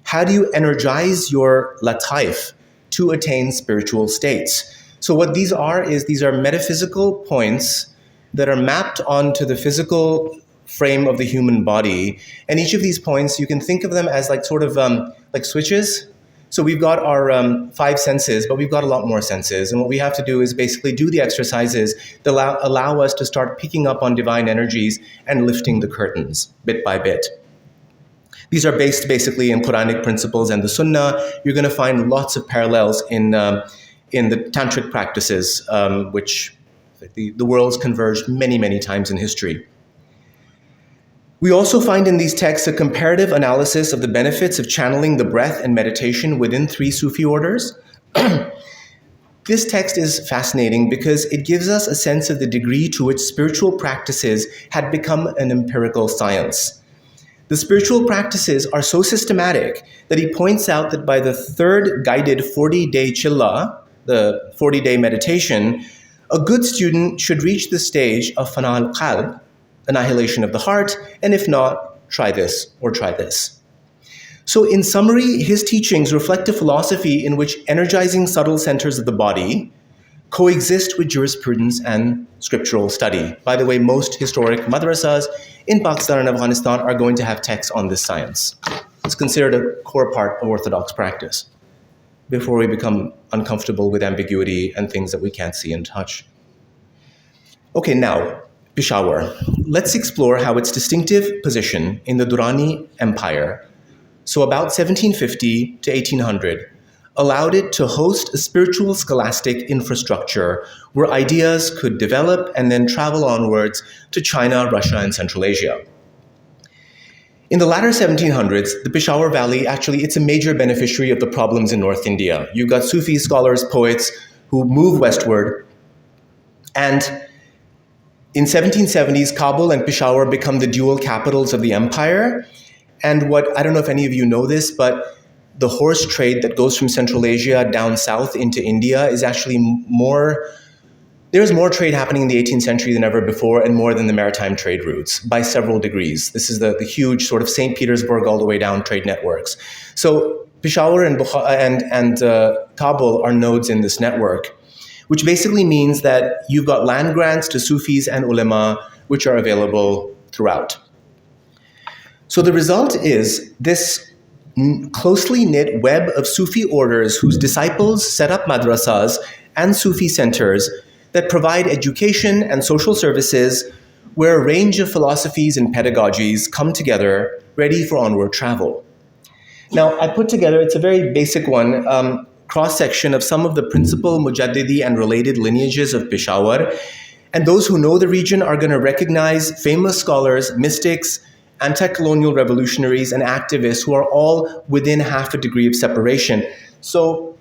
How do you energize your lataif to attain spiritual states? So what these are metaphysical points that are mapped onto the physical frame of the human body. And each of these points, you can think of them as like sort of like switches. So we've got our 5 senses, but we've got a lot more senses. And what we have to do is basically do the exercises that allow us to start picking up on divine energies and lifting the curtains bit by bit. These are based basically in Quranic principles and the Sunnah. You're going to find lots of parallels in the tantric practices, which the worlds converged many, many times in history. We also find in these texts a comparative analysis of the benefits of channeling the breath and meditation within 3 Sufi orders. This text is fascinating because it gives us a sense of the degree to which spiritual practices had become an empirical science. The spiritual practices are so systematic that he points out that by the 3rd guided 40-day chilla, the 40-day meditation, a good student should reach the stage of fana al-qalb, annihilation of the heart, and if not, try this or try this. So in summary, his teachings reflect a philosophy in which energizing subtle centers of the body coexist with jurisprudence and scriptural study. By the way, most historic madrasas in Pakistan and Afghanistan are going to have texts on this science. It's considered a core part of orthodox practice before we become uncomfortable with ambiguity and things that we can't see and touch. Okay, now, Peshawar. Let's explore how its distinctive position in the Durrani Empire, so about 1750 to 1800, allowed it to host a spiritual scholastic infrastructure where ideas could develop and then travel onwards to China, Russia, and Central Asia. In the latter 1700s, the Peshawar Valley, actually, it's a major beneficiary of the problems in North India. You've got Sufi scholars, poets who move westward, and in 1770s, Kabul and Peshawar become the dual capitals of the empire. And I don't know if any of you know this, but the horse trade that goes from Central Asia down south into India is actually there's more trade happening in the 18th century than ever before, and more than the maritime trade routes by several degrees. This is the huge sort of St. Petersburg all the way down trade networks. So Peshawar and Kabul are nodes in this network, which basically means that you've got land grants to Sufis and ulema, which are available throughout. So the result is this closely knit web of Sufi orders whose disciples set up madrasas and Sufi centers that provide education and social services where a range of philosophies and pedagogies come together ready for onward travel. Now, I put together, it's a very basic one, cross-section of some of the principal Mujaddidi and related lineages of Peshawar. And those who know the region are going to recognize famous scholars, mystics, anti-colonial revolutionaries, and activists who are all within half a degree of separation. So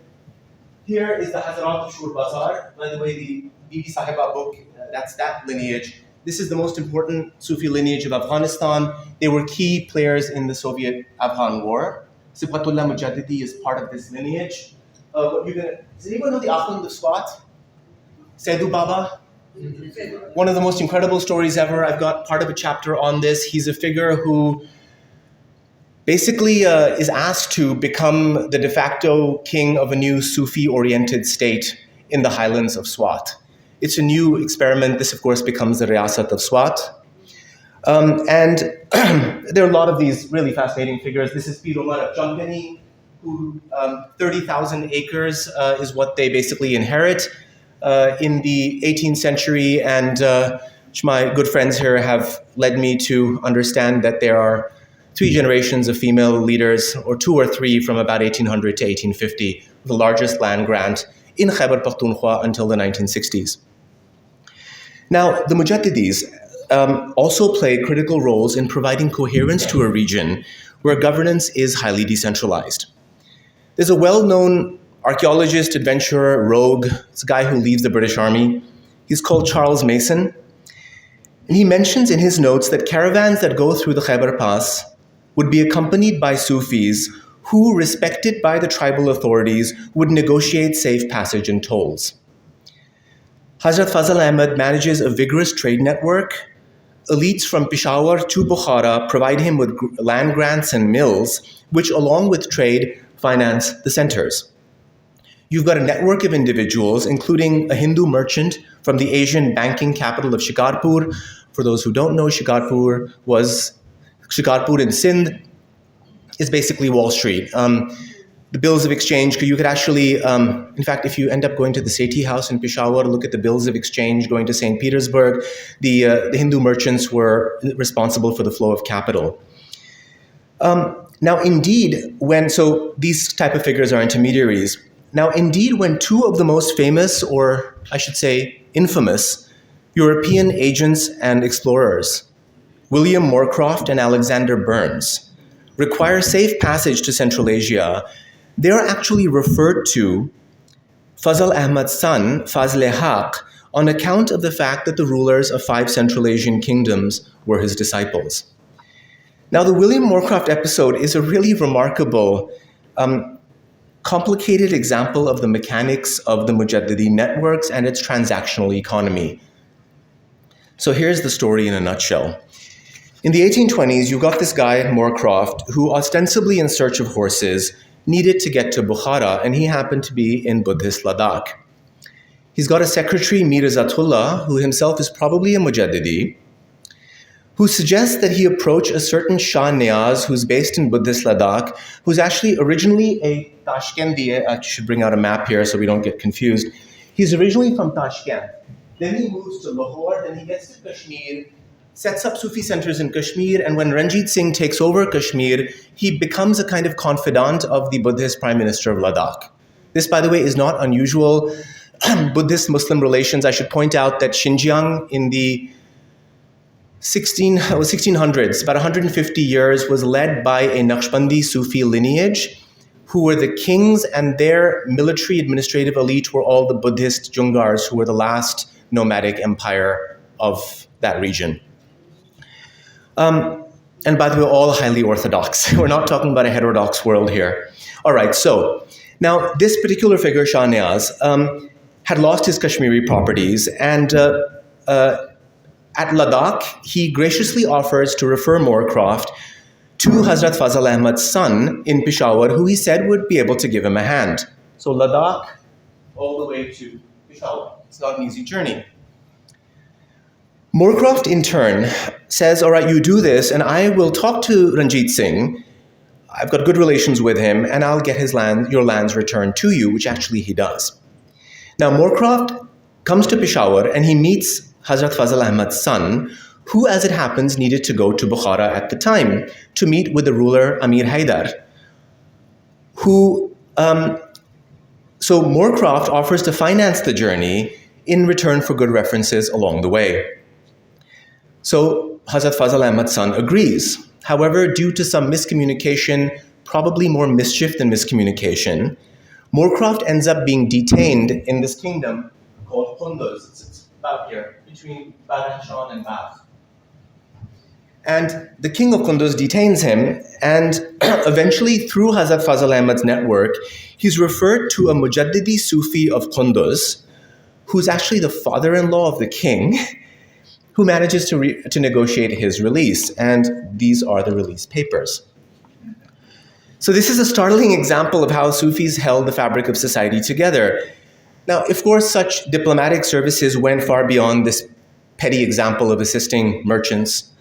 here is the Hazarat of Shur Bazar. By the way, the Bibi Sahiba book, that's that lineage. This is the most important Sufi lineage of Afghanistan. They were key players in the Soviet-Afghan War. Sifatullah Mujaddidi is part of this lineage. Does anyone know the Akhund of Swat? Seydou Baba? One of the most incredible stories ever. I've got part of a chapter on this. He's a figure who basically is asked to become the de facto king of a new Sufi-oriented state in the highlands of Swat. It's a new experiment. This, of course, becomes the Riyasat of Swat. And there are a lot of these really fascinating figures. This is Pir Omar of Jamgani, who 30,000 acres is what they basically inherit in the 18th century. And which my good friends here have led me to understand that there are 3 generations of female leaders, or 2 or 3 from about 1800 to 1850, the largest land grant in Khyber Pakhtunkhwa until the 1960s. Now, the Mujaddidis also play critical roles in providing coherence to a region where governance is highly decentralized. There's a well-known archaeologist, adventurer, rogue. It's a guy who leaves the British Army. He's called Charles Mason. And he mentions in his notes that caravans that go through the Khyber Pass would be accompanied by Sufis who, respected by the tribal authorities, would negotiate safe passage and tolls. Hazrat Fazl Ahmad manages a vigorous trade network. Elites from Peshawar to Bukhara provide him with land grants and mills, which, along with trade, finance the centers. You've got a network of individuals, including a Hindu merchant from the Asian banking capital of Shikarpur. For those who don't know, Shikarpur in Sindh is basically Wall Street. The bills of exchange, you could actually, in fact, if you end up going to the Sethi House in Peshawar, look at the bills of exchange going to St. Petersburg. The Hindu merchants were responsible for the flow of capital. Now, indeed, so these type of figures are intermediaries. Now, indeed, when 2 of the most famous, or I should say infamous, European agents and explorers, William Moorcroft and Alexander Burns, require safe passage to Central Asia, they are actually referred to Fazl Ahmad's son, Fazl-e-Haq, on account of the fact that the rulers of 5 Central Asian kingdoms were his disciples. Now, the William Moorcroft episode is a really remarkable, complicated example of the mechanics of the Mujaddidi networks and its transactional economy. So here's the story in a nutshell. In the 1820s, you got this guy, Moorcroft, who, ostensibly in search of horses, needed to get to Bukhara, and he happened to be in Buddhist Ladakh. He's got a secretary, Mir Zatullah, who himself is probably a Mujaddidi, who suggests that he approach a certain Shah Niaz, who's based in Buddhist Ladakh, who's actually originally a Tashkendi. I should bring out a map here so we don't get confused. He's originally from Tashkent. Then he moves to Lahore, then he gets to Kashmir, sets up Sufi centers in Kashmir, and when Ranjit Singh takes over Kashmir, he becomes a kind of confidant of the Buddhist Prime Minister of Ladakh. This, by the way, is not unusual. Buddhist-Muslim relations. I should point out that Xinjiang in the 1600s, about 150 years, was led by a Naqshbandi Sufi lineage, who were the kings, and their military administrative elite were all the Buddhist Jungars, who were the last nomadic empire of that region. And by the way, all highly orthodox. We're not talking about a heterodox world here. All right, so now this particular figure, Shah Niaz, had lost his Kashmiri properties, and at Ladakh, he graciously offers to refer Moorcroft to Hazrat Fazl Ahmad's son in Peshawar, who he said would be able to give him a hand. So Ladakh, all the way to Peshawar. It's not an easy journey. Moorcroft, in turn, says, all right, you do this, and I will talk to Ranjit Singh. I've got good relations with him, and I'll get your lands returned to you, which actually he does. Now, Moorcroft comes to Peshawar, and he meets Hazrat Fazl Ahmad's son, who, as it happens, needed to go to Bukhara at the time to meet with the ruler Amir Haidar, who So Moorcroft offers to finance the journey in return for good references along the way. So Hazrat Fazl Ahmad's son agrees. However, due to some miscommunication, probably more mischief than miscommunication, Moorcroft ends up being detained in this kingdom called Qunduz. It's about here, between Badakhshan and Balkh. And the king of Qunduz detains him, and eventually, through Hazrat Fazl Ahmad's network, he's referred to a Mujaddidi Sufi of Qunduz, who's actually the father-in-law of the king, who manages to negotiate his release. And these are the release papers. So this is a startling example of how Sufis held the fabric of society together. Now, of course, such diplomatic services went far beyond this petty example of assisting merchants.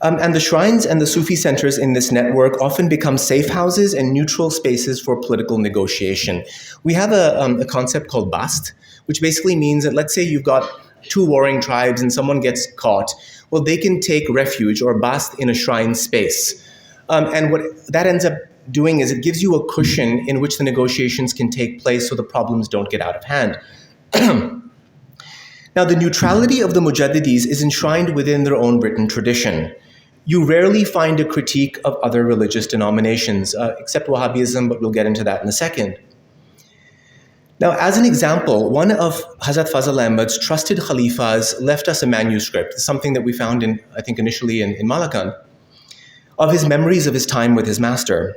And the shrines and the Sufi centers in this network often become safe houses and neutral spaces for political negotiation. We have a concept called bast, which basically means that, let's say you've got two warring tribes and someone gets caught. Well, they can take refuge or bast in a shrine space. And what that ends up doing is it gives you a cushion in which the negotiations can take place so the problems don't get out of hand. Now, the neutrality of the Mujaddidis is enshrined within their own written tradition. You rarely find a critique of other religious denominations, except Wahhabism, but we'll get into that in a second. Now, as an example, one of Hazrat Fazl Ahmad's trusted Khalifas left us a manuscript, something that we found I think initially in Malakan, of his memories of his time with his master.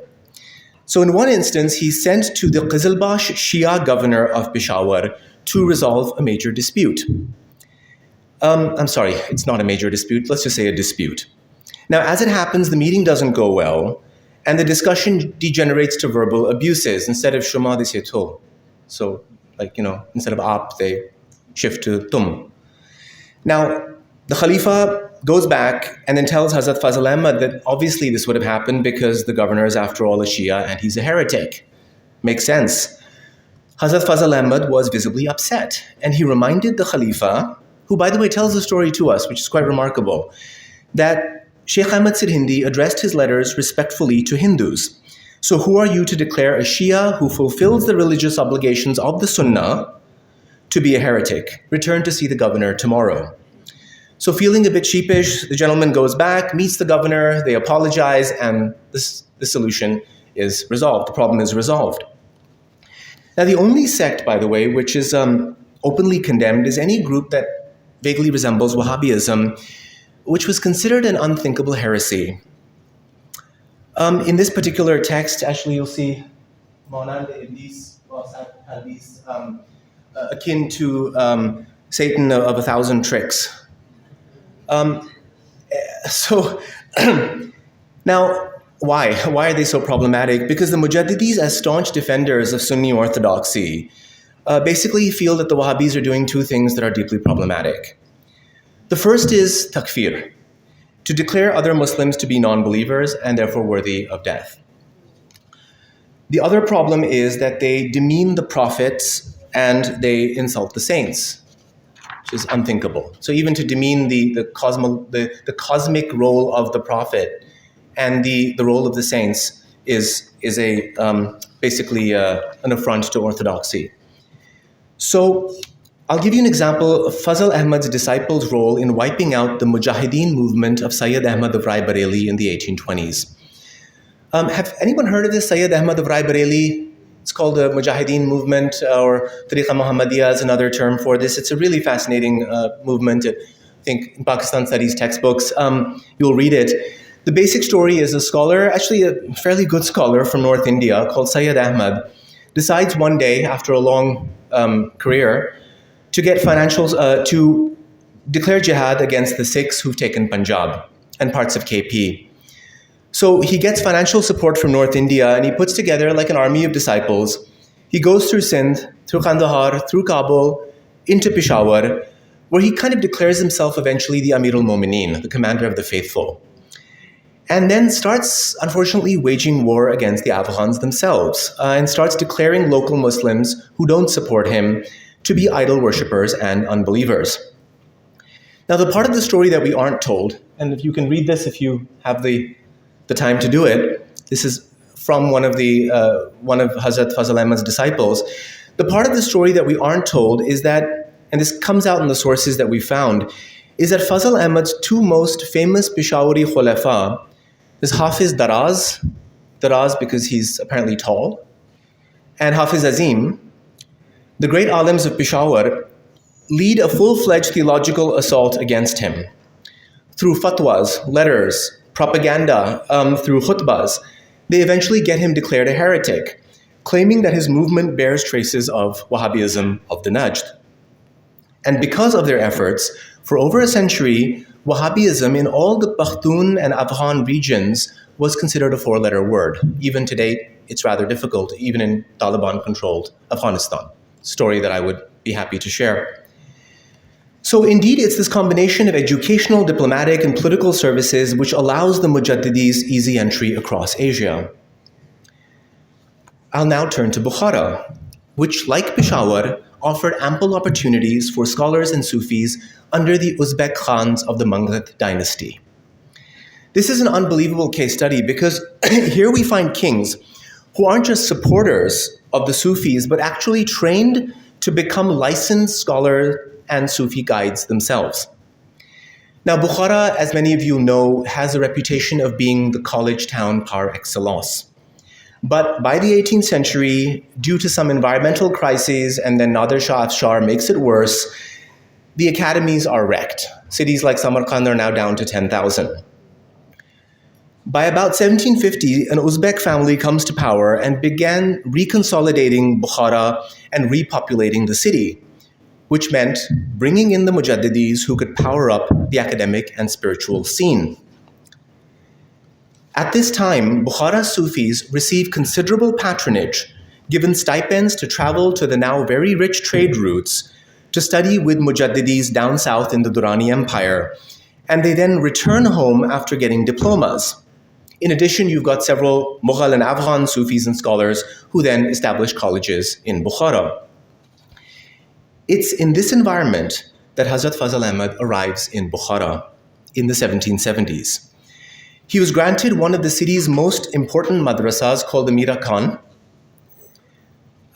So in one instance, he sent to the Qizilbash Shia governor of Peshawar to resolve a major dispute. I'm sorry, it's not a major dispute, let's just say a dispute. Now, as it happens, the meeting doesn't go well, and the discussion degenerates to verbal abuses. Instead of Shuma, they say to. So, instead of Aap, they shift to Tum. Now, the Khalifa goes back and then tells Hazrat Fazl Ahmad that obviously this would have happened because the governor is, after all, a Shia and he's a heretic. Makes sense. Hazrat Fazl Ahmad was visibly upset, and he reminded the Khalifa, who, by the way, tells the story to us, which is quite remarkable, that Sheikh Ahmad Sirhindi addressed his letters respectfully to Hindus. So who are you to declare a Shia who fulfills the religious obligations of the Sunnah to be a heretic? Return to see the governor tomorrow. So feeling a bit sheepish, the gentleman goes back, meets the governor, they apologize, and the solution is resolved. The problem is resolved. Now, the only sect, by the way, which is openly condemned is any group that vaguely resembles Wahhabism, which was considered an unthinkable heresy. In this particular text, actually, you'll see Monand Iblis Hadith akin to Satan of 1,000 tricks. So now, why? Why are they so problematic? Because the Mujaddidis, as staunch defenders of Sunni orthodoxy, basically feel that the Wahhabis are doing two things that are deeply problematic. The first is takfir, to declare other Muslims to be non-believers and therefore worthy of death. The other problem is that they demean the prophets and they insult the saints, which is unthinkable. So even to demean the cosmic role of the prophet and the role of the saints is basically an affront to orthodoxy. So I'll give you an example of Fazl Ahmad's disciples' role in wiping out the Mujahideen movement of Sayyid Ahmad of Rai Bareli in the 1820s. Have anyone heard of this, Sayyid Ahmad of Rai Bareli? It's called the Mujahideen movement, or Tariqa Muhammadiyah is another term for this. It's a really fascinating movement. I think in Pakistan studies textbooks, you'll read it. The basic story is a scholar, actually a fairly good scholar from North India called Sayyid Ahmad, decides one day after a long career to get financials, to declare jihad against the Sikhs who've taken Punjab and parts of KP. So he gets financial support from North India and he puts together like an army of disciples. He goes through Sindh, through Kandahar, through Kabul, into Peshawar, where he kind of declares himself eventually the Amir al-Mu'mineen, the commander of the faithful. And then starts, unfortunately, waging war against the Afghans themselves and starts declaring local Muslims who don't support him to be idol worshippers and unbelievers. Now, the part of the story that we aren't told, and if you can read this if you have the time to do it, this is from one of Hazrat Fazl Ahmad's disciples. The part of the story that we aren't told is that, and this comes out in the sources that we found, is that Fazl Ahmad's two most famous Peshawari khulafa is Hafiz Daraz because he's apparently tall, and Hafiz Azim, the great alims of Peshawar, lead a full-fledged theological assault against him. Through fatwas, letters, propaganda, through khutbahs, they eventually get him declared a heretic, claiming that his movement bears traces of Wahhabism of the Najd. And because of their efforts, for over a century, Wahhabism in all the Pakhtun and Afghan regions was considered a four-letter word. Even today, it's rather difficult, even in Taliban-controlled Afghanistan. Story that I would be happy to share. So indeed, it's this combination of educational, diplomatic, and political services which allows the Mujaddidis easy entry across Asia. I'll now turn to Bukhara, which, like Peshawar, offered ample opportunities for scholars and Sufis under the Uzbek Khans of the Manghat dynasty. This is an unbelievable case study because here we find kings who aren't just supporters of the Sufis, but actually trained to become licensed scholars and Sufi guides themselves. Now, Bukhara, as many of you know, has a reputation of being the college town par excellence. But by the 18th century, due to some environmental crises, and then Nader Shah Afshar makes it worse, the academies are wrecked. Cities like Samarkand are now down to 10,000. By about 1750, an Uzbek family comes to power and began reconsolidating Bukhara and repopulating the city, which meant bringing in the Mujaddidis who could power up the academic and spiritual scene. At this time, Bukhara's Sufis received considerable patronage, given stipends to travel to the now very rich trade routes to study with Mujaddidis down south in the Durrani Empire, and they then return home after getting diplomas. In addition, you've got several Mughal and Afghan Sufis and scholars who then established colleges in Bukhara. It's in this environment that Hazrat Fazl Ahmad arrives in Bukhara in the 1770s. He was granted one of the city's most important madrasas called the Mira Khan.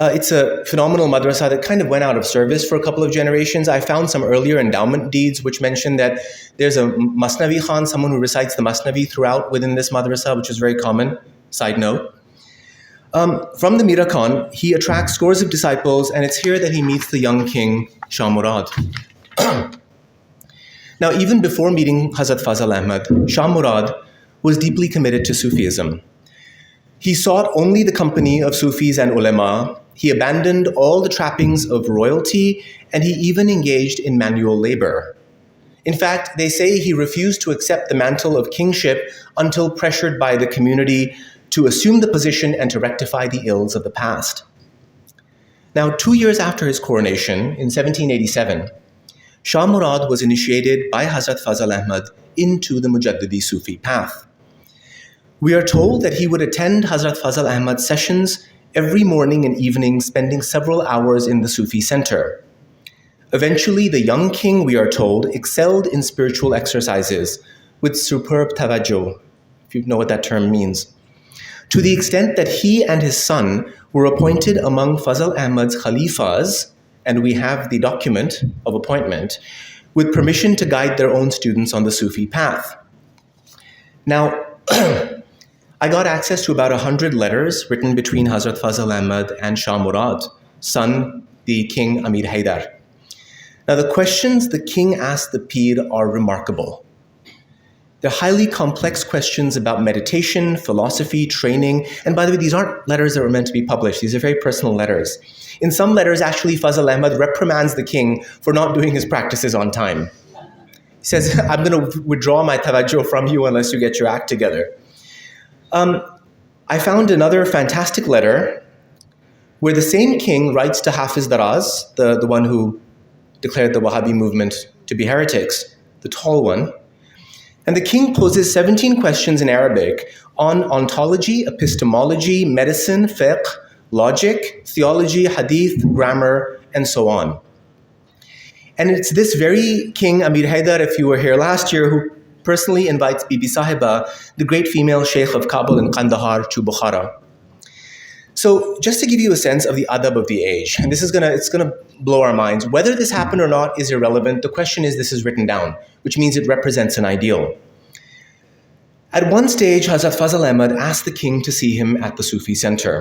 It's a phenomenal madrasa that kind of went out of service for a couple of generations. I found some earlier endowment deeds which mention that there's a Masnavi Khan, someone who recites the Masnavi throughout within this madrasa, which is very common, side note. From the Mira Khan, he attracts scores of disciples, and it's here that he meets the young king, Shah Murad. Now, even before meeting Hazrat Fazl Ahmad, Shah Murad was deeply committed to Sufism. He sought only the company of Sufis and ulema. He abandoned all the trappings of royalty, and he even engaged in manual labor. In fact, they say he refused to accept the mantle of kingship until pressured by the community to assume the position and to rectify the ills of the past. Now, 2 years after his coronation, in 1787, Shah Murad was initiated by Hazrat Fazl Ahmad into the Mujaddidi Sufi path. We are told that he would attend Hazrat Fazl Ahmad's sessions every morning and evening, spending several hours in the Sufi center. Eventually, the young king, we are told, excelled in spiritual exercises with superb tawajjuh, if you know what that term means, to the extent that he and his son were appointed among Fazl Ahmad's khalifas, and we have the document of appointment, with permission to guide their own students on the Sufi path. Now, I got access to about 100 letters written between Hazrat Fazl Ahmad and Shah Murad, son, the King Amir Haydar. Now, the questions the king asked the Pir are remarkable. They're highly complex questions about meditation, philosophy, training. And by the way, these aren't letters that were meant to be published. These are very personal letters. In some letters, actually, Fazl Ahmad reprimands the king for not doing his practices on time. He says, I'm going to withdraw my tawajjuh from you unless you get your act together. I found another fantastic letter where the same king writes to Hafiz Daraz, the one who declared the Wahhabi movement to be heretics, the tall one. And the king poses 17 questions in Arabic on ontology, epistemology, medicine, fiqh, logic, theology, hadith, grammar, and so on. And it's this very King Amir Haydar, if you were here last year, who personally invites Bibi Sahiba, the great female sheikh of Kabul and Kandahar, to Bukhara. So just to give you a sense of the adab of the age, and it's gonna blow our minds. Whether this happened or not is irrelevant. The question is, this is written down, which means it represents an ideal. At one stage, Hazrat Fazl Ahmad asked the king to see him at the Sufi center.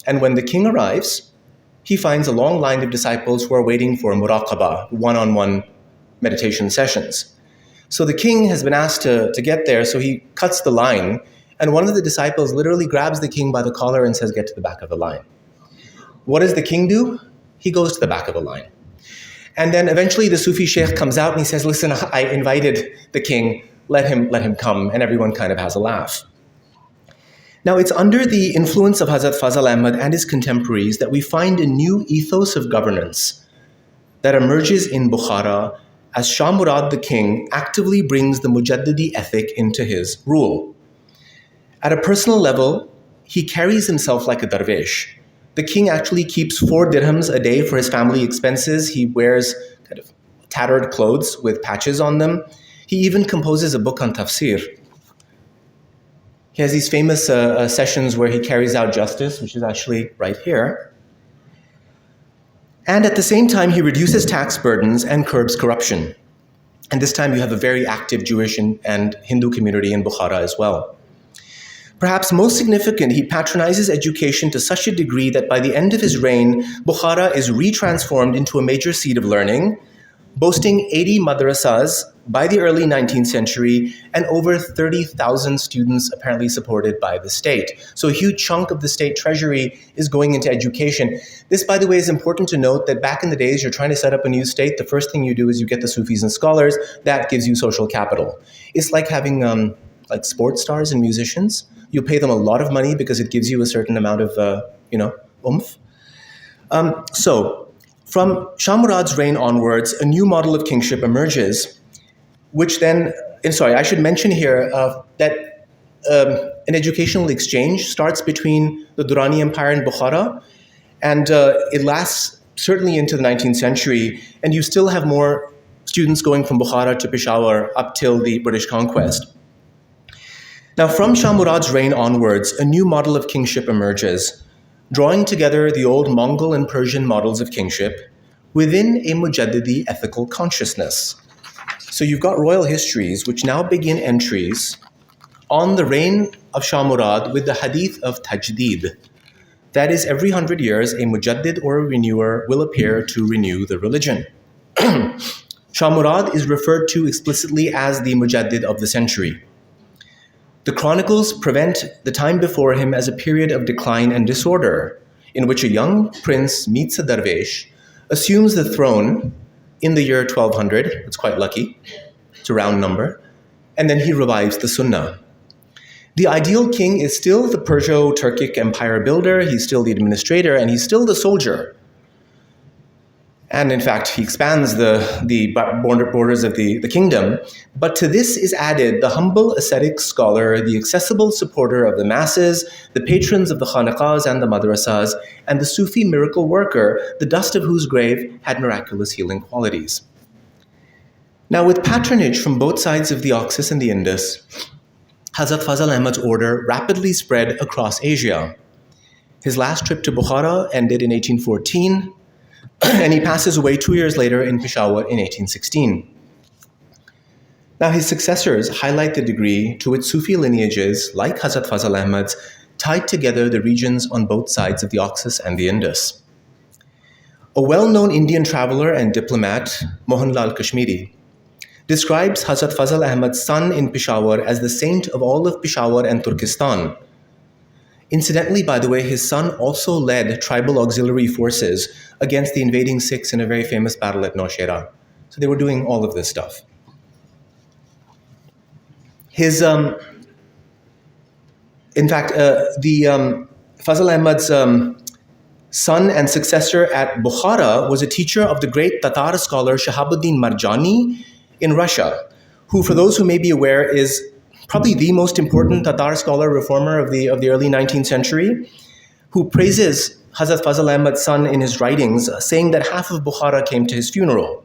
And when the king arrives, he finds a long line of disciples who are waiting for muraqabah, one-on-one meditation sessions. So the king has been asked to get there, so he cuts the line, and one of the disciples literally grabs the king by the collar and says, "Get to the back of the line." What does the king do? He goes to the back of the line. And then eventually the Sufi sheikh comes out and he says, "Listen, I invited the king, let him come," and everyone kind of has a laugh. Now, it's under the influence of Hazrat Fazl Ahmad and his contemporaries that we find a new ethos of governance that emerges in Bukhara as Shah Murad the king actively brings the Mujaddidi ethic into his rule. At a personal level, he carries himself like a darvish. The king actually keeps 4 dirhams a day for his family expenses. He wears kind of tattered clothes with patches on them. He even composes a book on tafsir. He has these famous sessions where he carries out justice, which is actually right here. And at the same time, he reduces tax burdens and curbs corruption. And this time you have a very active Jewish and Hindu community in Bukhara as well. Perhaps most significant, he patronizes education to such a degree that by the end of his reign, Bukhara is retransformed into a major seat of learning, boasting 80 madrasas by the early 19th century and over 30,000 students apparently supported by the state. So a huge chunk of the state treasury is going into education. This, by the way, is important to note that back in the days, you're trying to set up a new state, the first thing you do is you get the Sufis and scholars. That gives you social capital. It's like having like sports stars and musicians. You pay them a lot of money because it gives you a certain amount of, oomph. So from Shah Murad's reign onwards, a new model of kingship emerges, which then, I should mention here that an educational exchange starts between the Durrani Empire and Bukhara, and it lasts certainly into the 19th century, and you still have more students going from Bukhara to Peshawar up till the British conquest. Now, from Shah Murad's reign onwards, a new model of kingship emerges, drawing together the old Mongol and Persian models of kingship within a Mujaddidi ethical consciousness. So you've got royal histories which now begin entries on the reign of Shah Murad with the hadith of Tajdeed. That is, every 100 years, a Mujaddid or a renewer will appear to renew the religion. Shah Murad is referred to explicitly as the Mujaddid of the century. The chronicles present the time before him as a period of decline and disorder, in which a young prince meets a darvish, assumes the throne in the year 1200, it's quite lucky, it's a round number, and then he revives the Sunnah. The ideal king is still the Perso-Turkic empire builder, he's still the administrator, and he's still the soldier. And in fact, he expands the borders of the kingdom. But to this is added the humble ascetic scholar, the accessible supporter of the masses, the patrons of the khanaqahs and the madrasas, and the Sufi miracle worker, the dust of whose grave had miraculous healing qualities. Now, with patronage from both sides of the Oxus and the Indus, Hazrat Fazl Ahmad's order rapidly spread across Asia. His last trip to Bukhara ended in 1814, and he passes away 2 years later in Peshawar in 1816. Now, his successors highlight the degree to which Sufi lineages, like Hazrat Fazl Ahmad's, tied together the regions on both sides of the Oxus and the Indus. A well-known Indian traveler and diplomat, Mohanlal Kashmiri, describes Hazrat Fazl Ahmad's son in Peshawar as the saint of all of Peshawar and Turkestan. Incidentally, by the way, his son also led tribal auxiliary forces against the invading Sikhs in a very famous battle at Nowshera. So they were doing all of this stuff. Fazl Ahmad's son and successor at Bukhara was a teacher of the great Tatar scholar Shahabuddin Marjani in Russia, who, for those who may be aware, is probably the most important Tatar scholar reformer of the early 19th century, who praises Hazrat Fazl Ahmad's son in his writings, saying that half of Bukhara came to his funeral.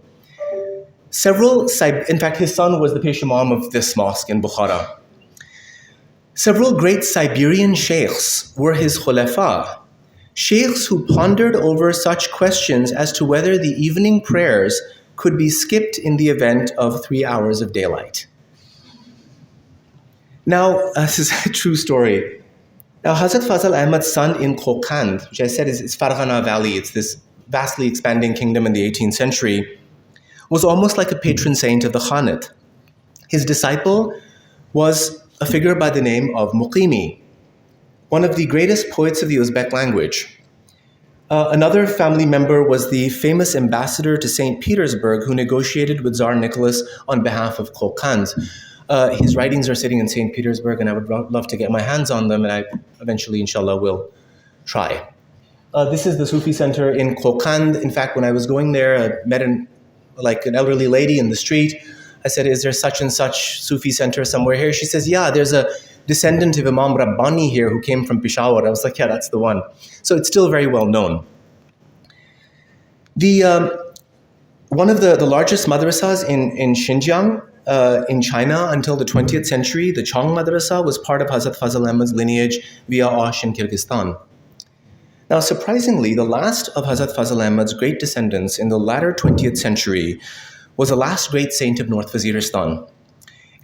In fact, his son was the Pesh Imam of this mosque in Bukhara. Several great Siberian sheikhs were his khulafa, sheikhs who pondered over such questions as to whether the evening prayers could be skipped in the event of 3 hours of daylight. Now, this is a true story. Now, Hazrat Fazl Ahmad's son in Kokand, which I said is Farghana Valley, it's this vastly expanding kingdom in the 18th century, was almost like a patron saint of the Khanate. His disciple was a figure by the name of Muqimi, one of the greatest poets of the Uzbek language. Another family member was the famous ambassador to St. Petersburg who negotiated with Tsar Nicholas on behalf of Kokand. His writings are sitting in St. Petersburg, and I would love to get my hands on them, and I eventually, inshallah, will try. This is the Sufi center in Kokand. In fact, when I was going there, I met an elderly lady in the street. I said, is there such and such Sufi center somewhere here? She says, yeah, there's a descendant of Imam Rabbani here who came from Peshawar. I was like, yeah, that's the one. So it's still very well known. One of the largest madrasas in Xinjiang, in China until the 20th century, the Chong Madrasa, was part of Hazrat Fazl Ahmad's lineage via Osh in Kyrgyzstan. Now, surprisingly, the last of Hazrat Fazl Ahmad's great descendants in the latter 20th century was the last great saint of North Waziristan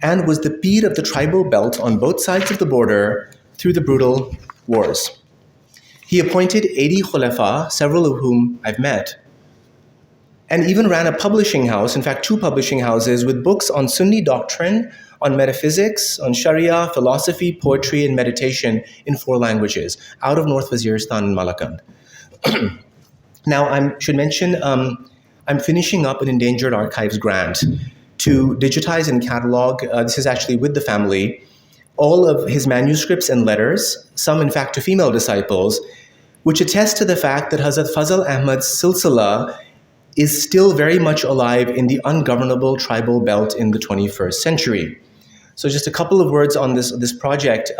and was the pir of the tribal belt on both sides of the border through the brutal wars. He appointed 80 khulafa, several of whom I've met, and even ran a publishing house, in fact, 2 publishing houses, with books on Sunni doctrine, on metaphysics, on Sharia, philosophy, poetry, and meditation in 4 languages, out of North Waziristan and Malakand. Now, I should mention, I'm finishing up an endangered archives grant to digitize and catalog, this is actually with the family, all of his manuscripts and letters, some in fact to female disciples, which attest to the fact that Hazrat Fazl Ahmad's silsila is still very much alive in the ungovernable tribal belt in the 21st century. So just a couple of words on this project.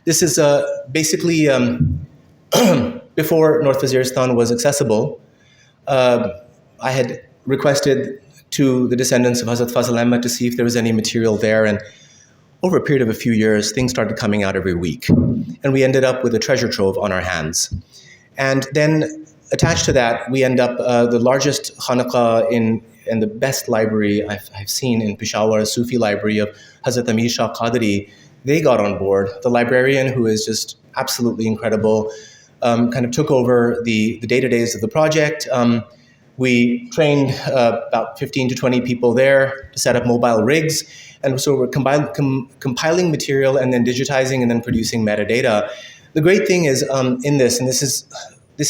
This is basically before North Waziristan was accessible. I had requested to the descendants of Hazrat Fazl Ahmad to see if there was any material there, and over a period of a few years, things started coming out every week. And we ended up with a treasure trove on our hands. And then attached to that, we end up the largest khanaqah and the best library I've seen in Peshawar, a Sufi library of Hazrat Amir Shah Qadri. They got on board. The librarian, who is just absolutely incredible, kind of took over the day-to-days of the project. We trained about 15 to 20 people there to set up mobile rigs. And so we're compiling material and then digitizing and then producing metadata. The great thing is in this, and this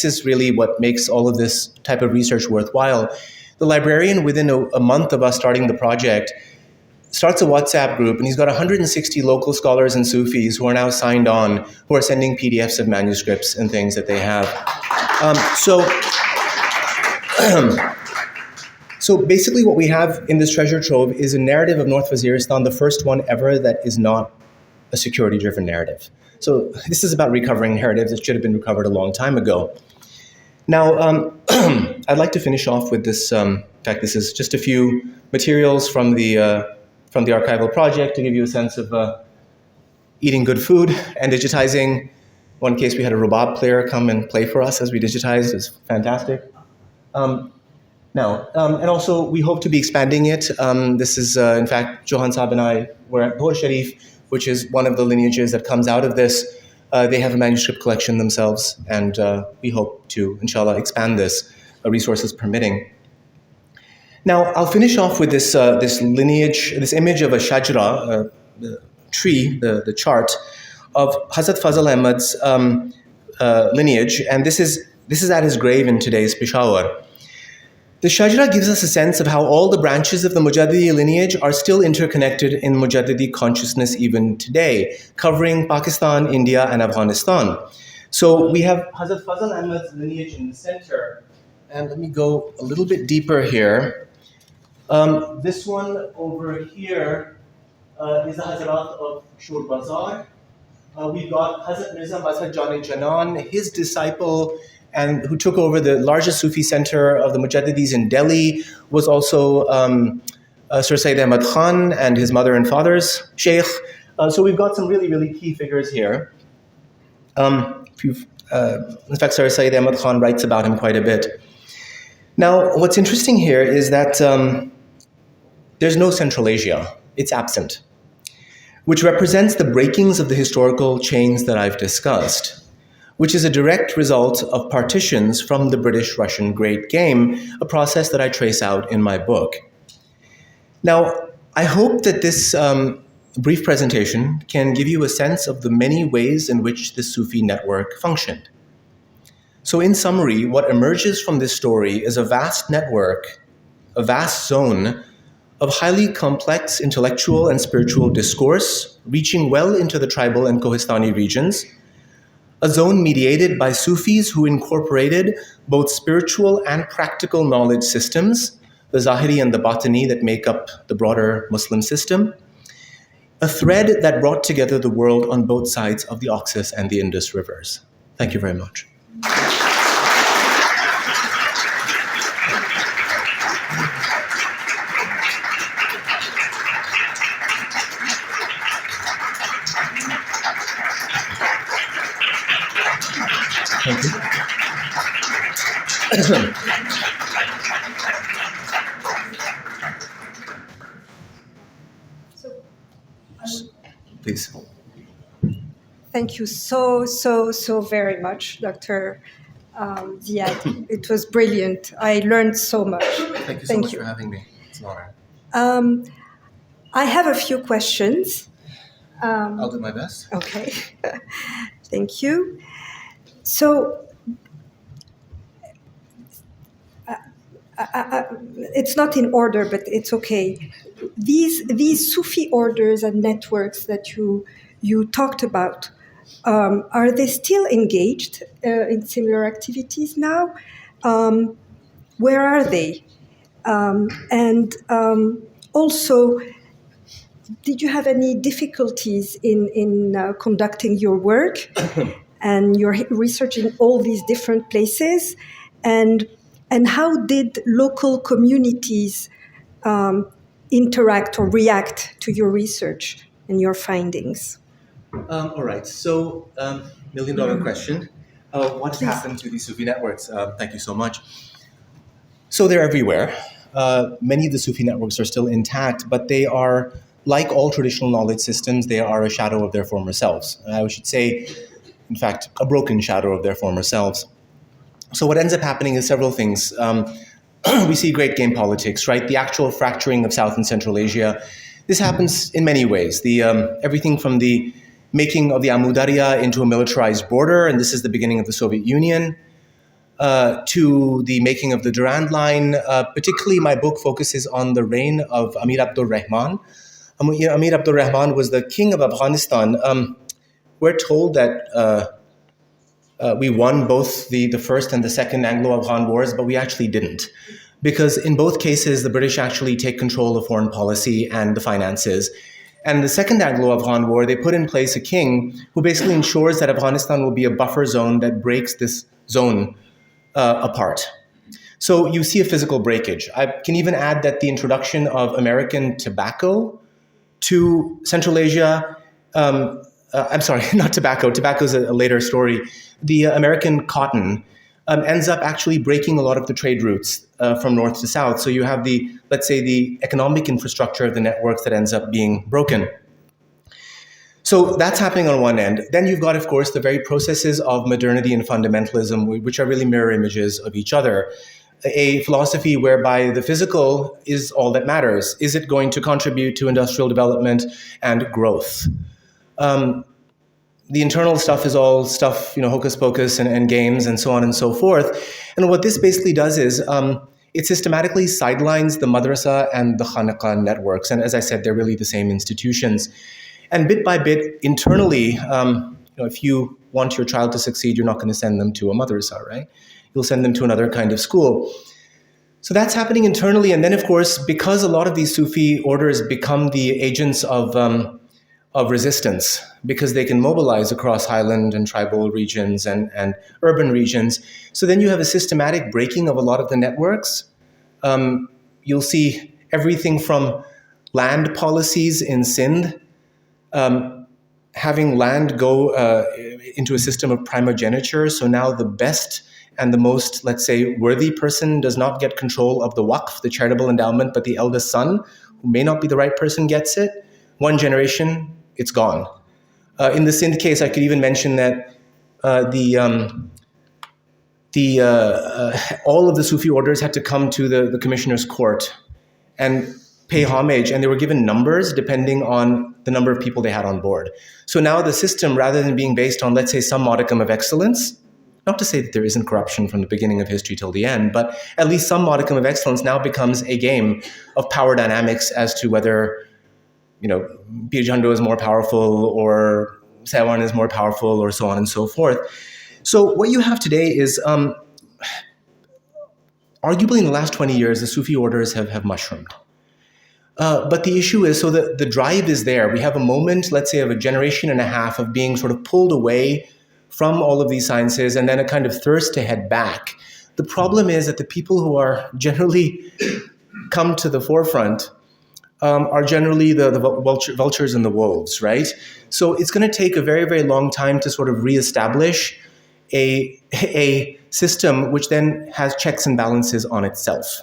is really what makes all of this type of research worthwhile. The librarian, within a month of us starting the project, starts a WhatsApp group, and he's got 160 local scholars and Sufis who are now signed on, who are sending PDFs of manuscripts and things that they have. So basically what we have in this treasure trove is a narrative of North Waziristan, the first one ever that is not a security-driven narrative. So this is about recovering narratives that should have been recovered a long time ago. Now, I'd like to finish off with this. In fact, this is just a few materials from the archival project to give you a sense of eating good food and digitizing. One case, we had a rubab player come and play for us as we digitized. It's fantastic. And also, we hope to be expanding it. This is, in fact, Johan Saab and I were at Bhor Sharif, which is one of the lineages that comes out of this. They have a manuscript collection themselves, and we hope to, inshallah, expand this, resources permitting. Now, I'll finish off with this lineage, this image of a shajra, the tree, the chart, of Hazrat Fazl Ahmad's lineage, and this is at his grave in today's Peshawar. The Shajra gives us a sense of how all the branches of the Mujaddidi lineage are still interconnected in Mujaddidi consciousness even today, covering Pakistan, India, and Afghanistan. So we have Hazrat Fazl Ahmad's lineage in the center. And let me go a little bit deeper here. This one over here is the Hazrat of Shur Bazar. We've got Hazrat Mirza Mazhar Jan-e Janan, his disciple and who took over the largest Sufi center of the Mujaddidis in Delhi, was also Sir Sayyid Ahmad Khan and his mother and father's sheikh. So we've got some really, really key figures here. In fact, Sir Sayyid Ahmad Khan writes about him quite a bit. Now, what's interesting here is that there's no Central Asia. It's absent, which represents the breakings of the historical chains that I've discussed, which is a direct result of partitions from the British-Russian Great Game, a process that I trace out in my book. Now, I hope that this brief presentation can give you a sense of the many ways in which the Sufi network functioned. So in summary, what emerges from this story is a vast network, a vast zone of highly complex intellectual and spiritual discourse, reaching well into the tribal and Kohistani regions, a zone mediated by Sufis who incorporated both spiritual and practical knowledge systems, the Zahiri and the Batini that make up the broader Muslim system, a thread that brought together the world on both sides of the Oxus and the Indus rivers. Thank you very much. Thank you. Please. Thank you so very much, Dr. Ziad. It was brilliant. I learned so much. Thank you so much for having me. It's an honor. I have a few questions. I'll do my best. Okay. Thank you. So, it's not in order, but it's okay. These Sufi orders and networks that you talked about, are they still engaged in similar activities now? Where are they? And also, did you have any difficulties in conducting your work and your research in all these different places? And how did local communities interact or react to your research and your findings? All right. So, million-dollar question. What has happened to these Sufi networks? Thank you so much. So they're everywhere. Many of the Sufi networks are still intact, but they are, like all traditional knowledge systems, they are a shadow of their former selves. I should say, in fact, a broken shadow of their former selves. So what ends up happening is several things. We see great game politics, right? The actual fracturing of South and Central Asia. This happens in many ways. Everything from the making of the Amu Darya into a militarized border, and this is the beginning of the Soviet Union, to the making of the Durand Line. Particularly, my book focuses on the reign of Amir Abdur Rahman. Amir Abdur Rahman was the king of Afghanistan. We're told that we won both the first and the second Anglo-Afghan wars, but we actually didn't. Because in both cases, the British actually take control of foreign policy and the finances. And the second Anglo-Afghan war, they put in place a king who basically ensures that Afghanistan will be a buffer zone that breaks this zone apart. So you see a physical breakage. I can even add that the introduction of American tobacco to Central Asia, I'm sorry, not tobacco. Tobacco is a later story. The American cotton ends up actually breaking a lot of the trade routes from north to south. So you have let's say the economic infrastructure of the networks that ends up being broken. So that's happening on one end. Then you've got, of course, the very processes of modernity and fundamentalism, which are really mirror images of each other. A philosophy whereby the physical is all that matters. Is it going to contribute to industrial development and growth? The internal stuff is all stuff, hocus pocus and games and so on and so forth. And what this basically does is it systematically sidelines the madrasa and the khanaqah networks. And as I said, they're really the same institutions. And bit by bit, internally, if you want your child to succeed, you're not going to send them to a madrasa, right? You'll send them to another kind of school. So that's happening internally. And then, of course, because a lot of these Sufi orders become the agents of of resistance because they can mobilize across highland and tribal regions and urban regions. So then you have a systematic breaking of a lot of the networks. You'll see everything from land policies in Sindh, having land go into a system of primogeniture. So now the best and the most, let's say, worthy person does not get control of the waqf, the charitable endowment, but the eldest son, who may not be the right person, gets it. One generation, it's gone. In the Sindh case, I could even mention that all of the Sufi orders had to come to the commissioner's court and pay homage, and they were given numbers depending on the number of people they had on board. So now the system, rather than being based on, let's say, some modicum of excellence, not to say that there isn't corruption from the beginning of history till the end, but at least some modicum of excellence now becomes a game of power dynamics as to whether, Bir Jando is more powerful or Sewan is more powerful or so on and so forth. So what you have today is, arguably in the last 20 years, the Sufi orders have mushroomed. But the issue is, so the drive is there. We have a moment, let's say, of a generation and a half of being sort of pulled away from all of these sciences and then a kind of thirst to head back. The problem is that the people who are generally come to the forefront are generally the vultures and the wolves, right? So it's going to take a very, very long time to sort of reestablish a system which then has checks and balances on itself.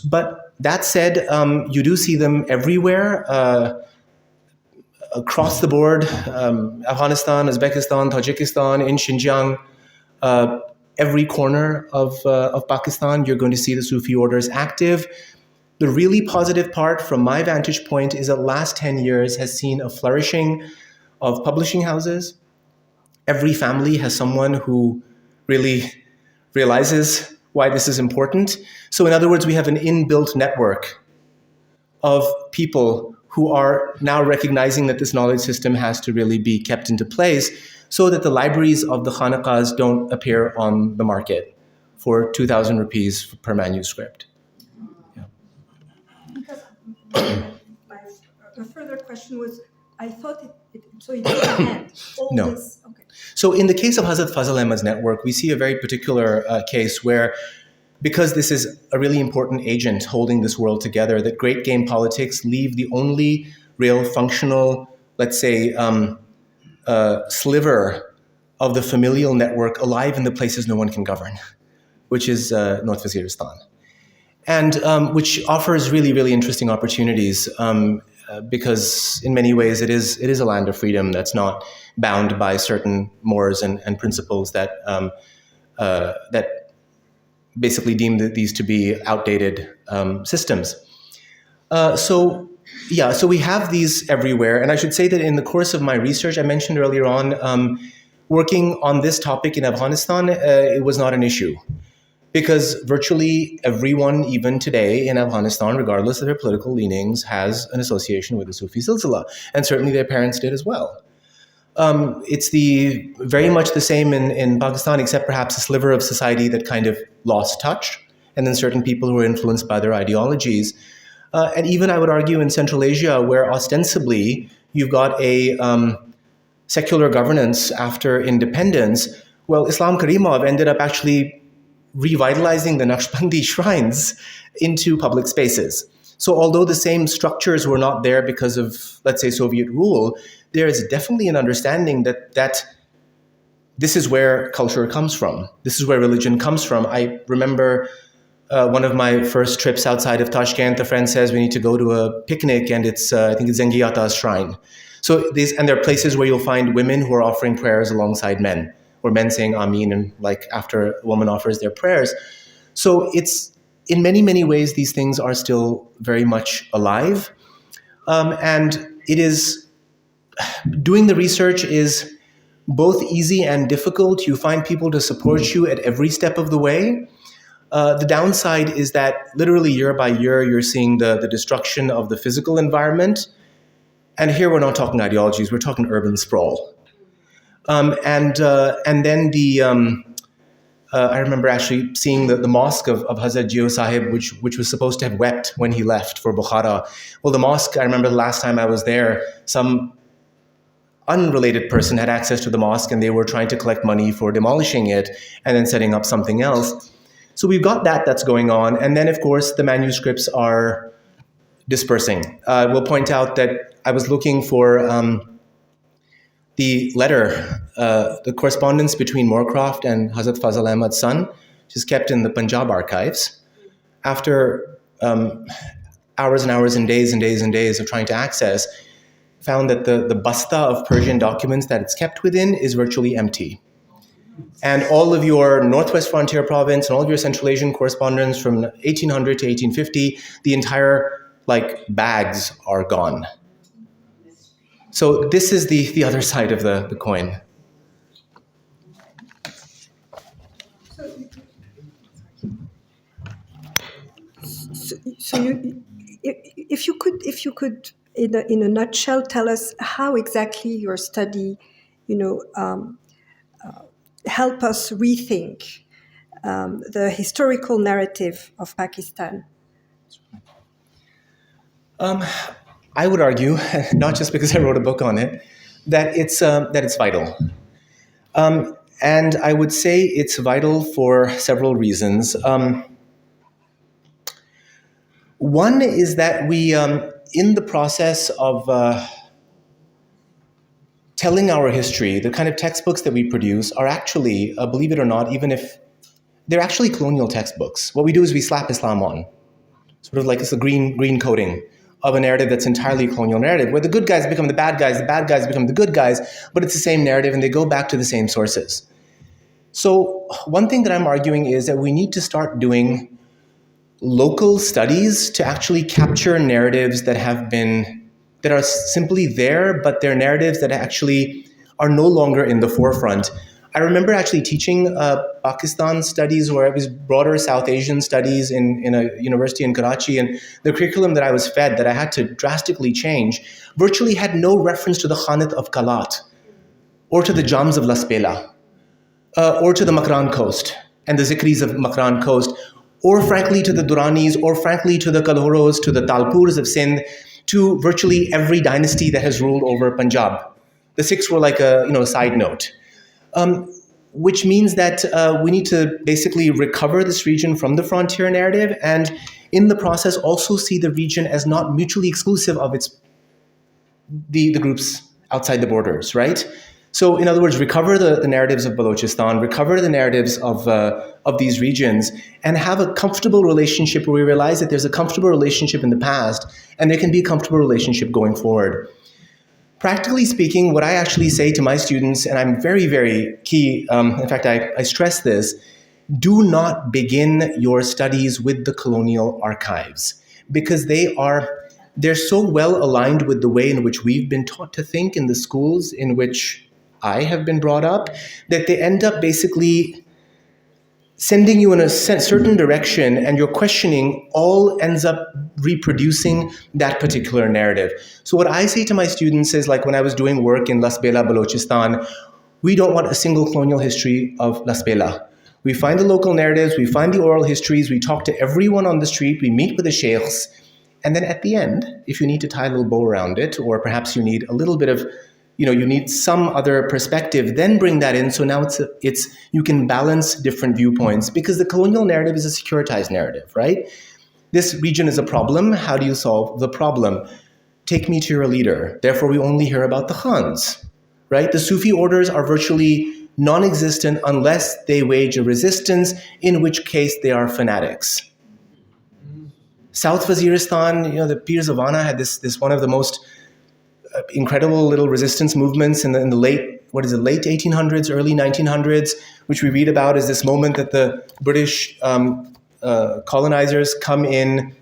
But that said, you do see them everywhere, across the board, Afghanistan, Uzbekistan, Tajikistan, in Xinjiang, every corner of Pakistan, you're going to see the Sufi orders active. The really positive part from my vantage point is that the last 10 years has seen a flourishing of publishing houses. Every family has someone who really realizes why this is important. So in other words, we have an inbuilt network of people who are now recognizing that this knowledge system has to really be kept into place so that the libraries of the khanaqahs don't appear on the market for 2,000 rupees per manuscript. Yeah. My further question was, I thought it didn't end. No. This, okay. So in the case of Hazrat Fazl Ahmad's network, we see a very particular case where, because this is a really important agent holding this world together, that great game politics leave the only real functional, let's say, sliver of the familial network alive in the places no one can govern, which is North Waziristan. And which offers really, really interesting opportunities because in many ways it is a land of freedom that's not bound by certain mores and principles that basically deem these to be outdated systems. So we have these everywhere. And I should say that in the course of my research, I mentioned earlier on, working on this topic in Afghanistan, it was not an issue. Because virtually everyone, even today in Afghanistan, regardless of their political leanings, has an association with the Sufi silsila. And certainly their parents did as well. It's very much the same in Pakistan, except perhaps a sliver of society that kind of lost touch, and then certain people who are influenced by their ideologies. And even, I would argue, in Central Asia, where ostensibly you've got a secular governance after independence, well, Islam Karimov ended up actually revitalizing the Naqshbandi shrines into public spaces. So although the same structures were not there because of, let's say, Soviet rule, there is definitely an understanding that this is where culture comes from. This is where religion comes from. I remember one of my first trips outside of Tashkent, a friend says we need to go to a picnic, and it's, I think it's Zengiyata's shrine. So there are places where you'll find women who are offering prayers alongside men, or men saying Ameen, and like after a woman offers their prayers. So it's, in many, many ways, these things are still very much alive. And it is, doing the research is both easy and difficult. You find people to support you at every step of the way. The downside is that literally year by year, you're seeing the destruction of the physical environment. And here we're not talking ideologies, we're talking urban sprawl. And then I remember actually seeing the mosque of Hazrat Jio Sahib, which was supposed to have wept when he left for Bukhara. Well, the mosque, I remember the last time I was there, some unrelated person had access to the mosque and they were trying to collect money for demolishing it and then setting up something else. So we've got that's going on. And then, of course, the manuscripts are dispersing. We'll point out that I was looking for the letter, the correspondence between Moorcroft and Hazrat Fazal Ahmad's son, which is kept in the Punjab archives. After hours and hours and days and days and days of trying to access, found that the basta of Persian documents that it's kept within is virtually empty. And all of your Northwest Frontier Province and all of your Central Asian correspondence from 1800 to 1850, the entire bags are gone. So this is the other side of the coin. So if you could in a nutshell tell us how exactly your study, help us rethink the historical narrative of Pakistan. I would argue, not just because I wrote a book on it, that it's vital. And I would say it's vital for several reasons. One is that we, in the process of telling our history, the kind of textbooks that we produce are actually, believe it or not, even if they're actually colonial textbooks. What we do is we slap Islam on, sort of like it's a green coating of a narrative that's entirely a colonial narrative, where the good guys become the bad guys become the good guys, but it's the same narrative and they go back to the same sources. So one thing that I'm arguing is that we need to start doing local studies to actually capture narratives that are simply there, but they're narratives that actually are no longer in the forefront. I remember actually teaching Pakistan studies, or it was broader South Asian studies in a university in Karachi, and the curriculum that I was fed that I had to drastically change virtually had no reference to the Khanat of Kalat, or to the Jams of Lasbela, or to the Makran Coast and the Zikris of Makran Coast, or frankly to the Duranis, or frankly to the Kalhoros, to the Talpurs of Sindh, to virtually every dynasty that has ruled over Punjab. The Sikhs were like a side note. Which means that we need to basically recover this region from the frontier narrative, and in the process also see the region as not mutually exclusive of the groups outside the borders, right? So in other words, recover the narratives of Balochistan, recover the narratives of these regions, and have a comfortable relationship where we realize that there's a comfortable relationship in the past, and there can be a comfortable relationship going forward. Practically speaking, what I actually say to my students, and I'm very, very key, in fact, I stress this, do not begin your studies with the colonial archives, because they're so well aligned with the way in which we've been taught to think in the schools in which I have been brought up, that they end up basically sending you in a certain direction, and your questioning all ends up reproducing that particular narrative. So what I say to my students is, like when I was doing work in Lasbela, Balochistan, we don't want a single colonial history of Lasbela. We find the local narratives, we find the oral histories, we talk to everyone on the street, we meet with the sheikhs, and then at the end, if you need to tie a little bow around it, or perhaps you need a little bit of you need some other perspective, then bring that in. So now you can balance different viewpoints, because the colonial narrative is a securitized narrative, right? This region is a problem. How do you solve the problem? Take me to your leader. Therefore, we only hear about the Khans, right? The Sufi orders are virtually non-existent unless they wage a resistance, in which case they are fanatics. South Waziristan, the Pirs of Ana had this one of the most incredible little resistance movements in the late 1800s, early 1900s, which we read about as this moment that the British colonizers come in,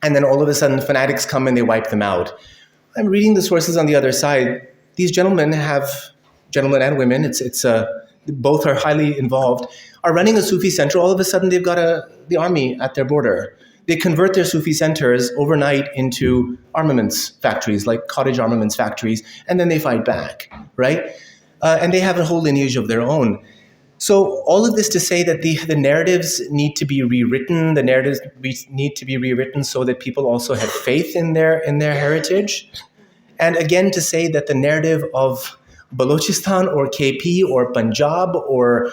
and then all of a sudden fanatics come and they wipe them out. I'm reading the sources on the other side. These gentlemen and women, it's both are highly involved, are running a Sufi center. All of a sudden they've got the army at their border. They convert their Sufi centers overnight into armaments factories, like cottage armaments factories, and then they fight back, right? And they have a whole lineage of their own. So all of this to say that the narratives need to be rewritten. The narratives need to be rewritten so that people also have faith in their heritage. And again, to say that the narrative of Balochistan or KP or Punjab or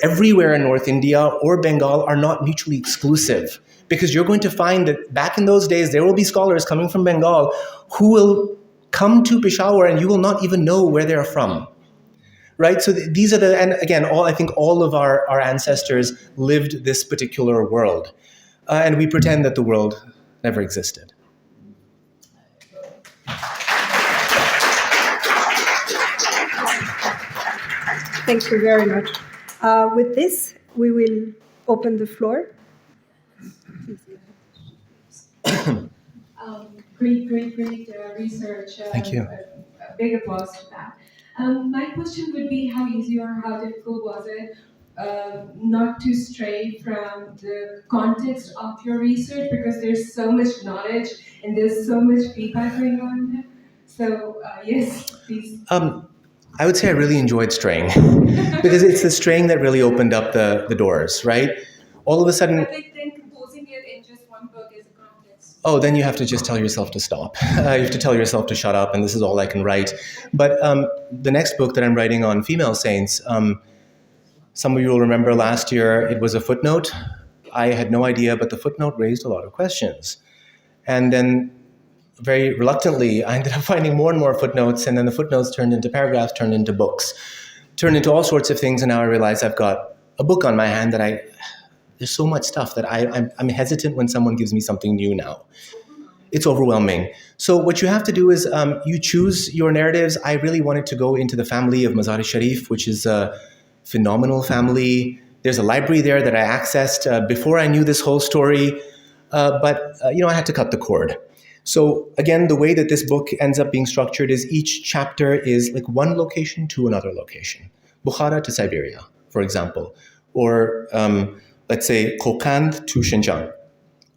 everywhere in North India or Bengal are not mutually exclusive. Because you're going to find that back in those days, there will be scholars coming from Bengal who will come to Peshawar and you will not even know where they're from. Right? So these are and again, I think all of our ancestors lived this particular world. And we pretend that the world never existed. Thank you very much. With this, we will open the floor. Great research. Thank you. A big applause for that. My question would be how easy or how difficult was it not to stray from the context of your research, because there's so much knowledge and there's so much feedback going on there. So yes, please. I would say I really enjoyed straying because it's the straying that really opened up the doors, right? All of a sudden. But then composing it in just one book is a context. Oh, then you have to just tell yourself to stop. You have to tell yourself to shut up, and this is all I can write. But the next book that I'm writing on female saints, some of you will remember last year it was a footnote. I had no idea, but the footnote raised a lot of questions. And then very reluctantly, I ended up finding more and more footnotes, and then the footnotes turned into paragraphs, turned into books, turned into all sorts of things, and now I realize I've got a book on my hand that there's so much stuff that I'm hesitant when someone gives me something new now. It's overwhelming. So what you have to do is you choose your narratives. I really wanted to go into the family of Mazar-e-Sharif, which is a phenomenal family. There's a library there that I accessed before I knew this whole story, but I had to cut the cord. So again, the way that this book ends up being structured is each chapter is like one location to another location. Bukhara to Siberia, for example, or let's say Kokand to Xinjiang,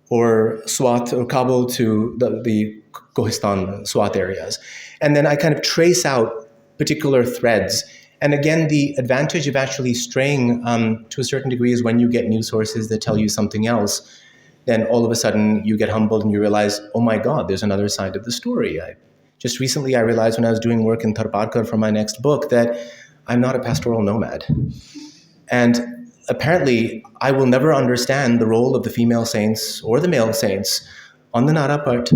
or Swat or Kabul to the Kohistan, Swat areas. And then I kind of trace out particular threads. And again, the advantage of actually straying to a certain degree is when you get news sources that tell you something else, then all of a sudden you get humbled and you realize, oh my God, there's another side of the story. Just recently I realized when I was doing work in Tharparkar for my next book that I'm not a pastoral nomad. And apparently I will never understand the role of the female saints or the male saints on the Nara part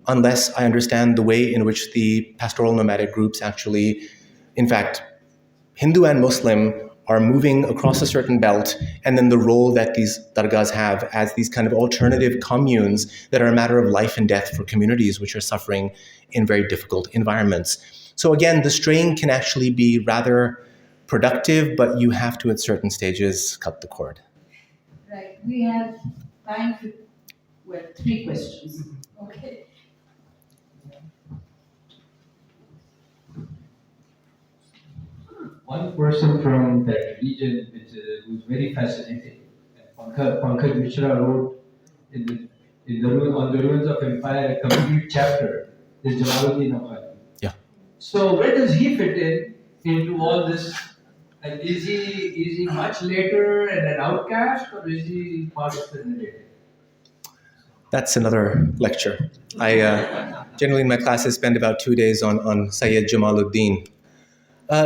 unless I understand the way in which the pastoral nomadic groups actually, in fact, Hindu and Muslim are moving across a certain belt, and then the role that these dargahs have as these kind of alternative communes that are a matter of life and death for communities which are suffering in very difficult environments. So again, the straying can actually be rather productive, but you have to, at certain stages, cut the cord. Right. We have time for 3 questions. Okay. One person from that region who's very fascinating, Pankaj Mishra wrote on the ruins of empire a complete chapter, is Jalaluddin Afghani. Yeah. So where does he fit into all this? Like, is he much later and an outcast, or is he part of the narrative? That's another lecture. I generally in my classes spend about 2 days on Sayyid Jamaluddin.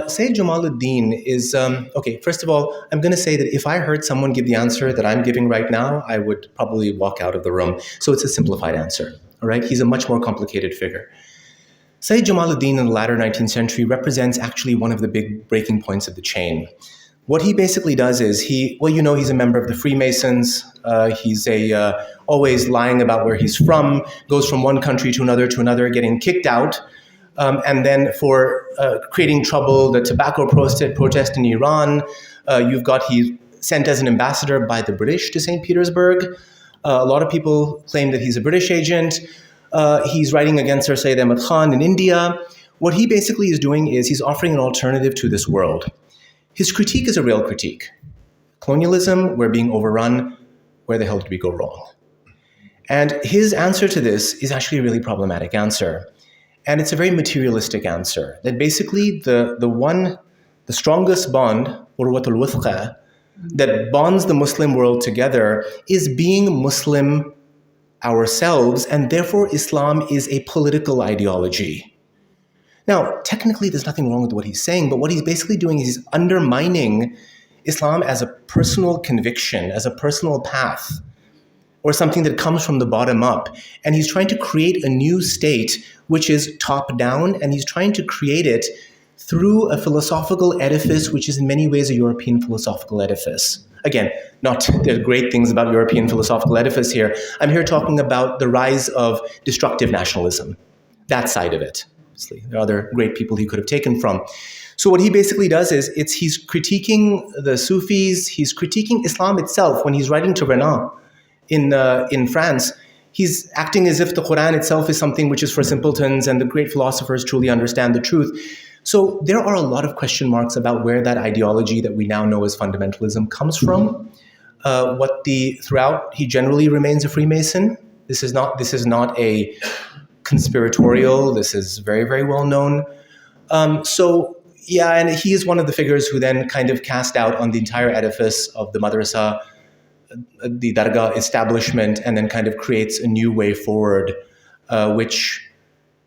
Sayyid Jamaluddin is, okay, first of all, I'm going to say that if I heard someone give the answer that I'm giving right now, I would probably walk out of the room. So it's a simplified answer, all right? He's a much more complicated figure. Sayyid Jamaluddin in the latter 19th century represents actually one of the big breaking points of the chain. What he basically does is he's a member of the Freemasons. He's always lying about where he's from, goes from one country to another, getting kicked out. And then for creating trouble, the tobacco protest in Iran, he's sent as an ambassador by the British to St. Petersburg. A lot of people claim that he's a British agent. He's writing against Sir Syed Ahmad Khan in India. What he basically is doing is he's offering an alternative to this world. His critique is a real critique. Colonialism, we're being overrun. Where the hell did we go wrong? And his answer to this is actually a really problematic answer. And it's a very materialistic answer, that basically the strongest bond urwatul wuthqa, that bonds the Muslim world together is being Muslim ourselves, and therefore Islam is a political ideology. Now, technically, there's nothing wrong with what he's saying, but what he's basically doing is he's undermining Islam as a personal conviction, as a personal path, or something that comes from the bottom up. And he's trying to create a new state which is top down, and he's trying to create it through a philosophical edifice which is in many ways a European philosophical edifice. Again, there are great things about European philosophical edifice here. I'm here talking about the rise of destructive nationalism, that side of it. Obviously, there are other great people he could have taken from. So what he basically does is he's critiquing the Sufis, he's critiquing Islam itself. When he's writing to Renan in France, he's acting as if the Quran itself is something which is for simpletons and the great philosophers truly understand the truth. So there are a lot of question marks about where that ideology that we now know as fundamentalism comes from. Throughout, he generally remains a Freemason. This is not a conspiratorial. This is very, very well known. And he is one of the figures who then kind of cast doubt on the entire edifice of the madrasa, the dargah establishment, and then kind of creates a new way forward, which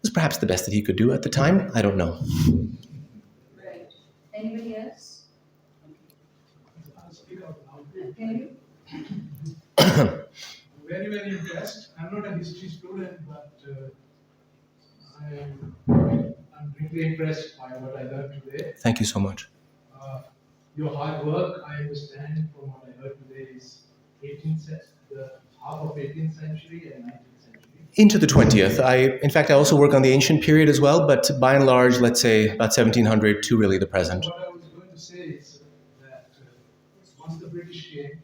was perhaps the best that he could do at the time. I don't know. Right. Anybody else? I'll speak out loud. Can you? Very, very impressed. I'm not a history student, but I'm really impressed by what I learned today. Thank you so much. Your hard work, I understand from what I heard today, is the half of 18th century and 19th century. Into the 20th. In fact, I also work on the ancient period as well, but by and large, let's say about 1700 to really the present. What I was going to say is that once the British came,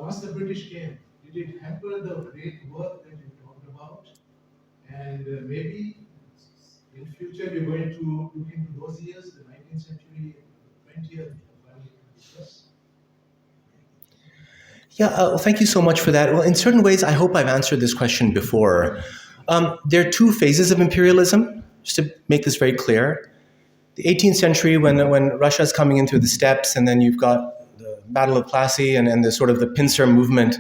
once the British came, did it hamper the great work that you talked about? And maybe in future you're going to look into those years, the 19th century, 20th, plus. Yeah, thank you so much for that. Well, in certain ways, I hope I've answered this question before. There are two phases of imperialism, just to make this very clear. The 18th century, when Russia's coming in through the steppes, and then you've got the Battle of Plassey and the sort of the pincer movement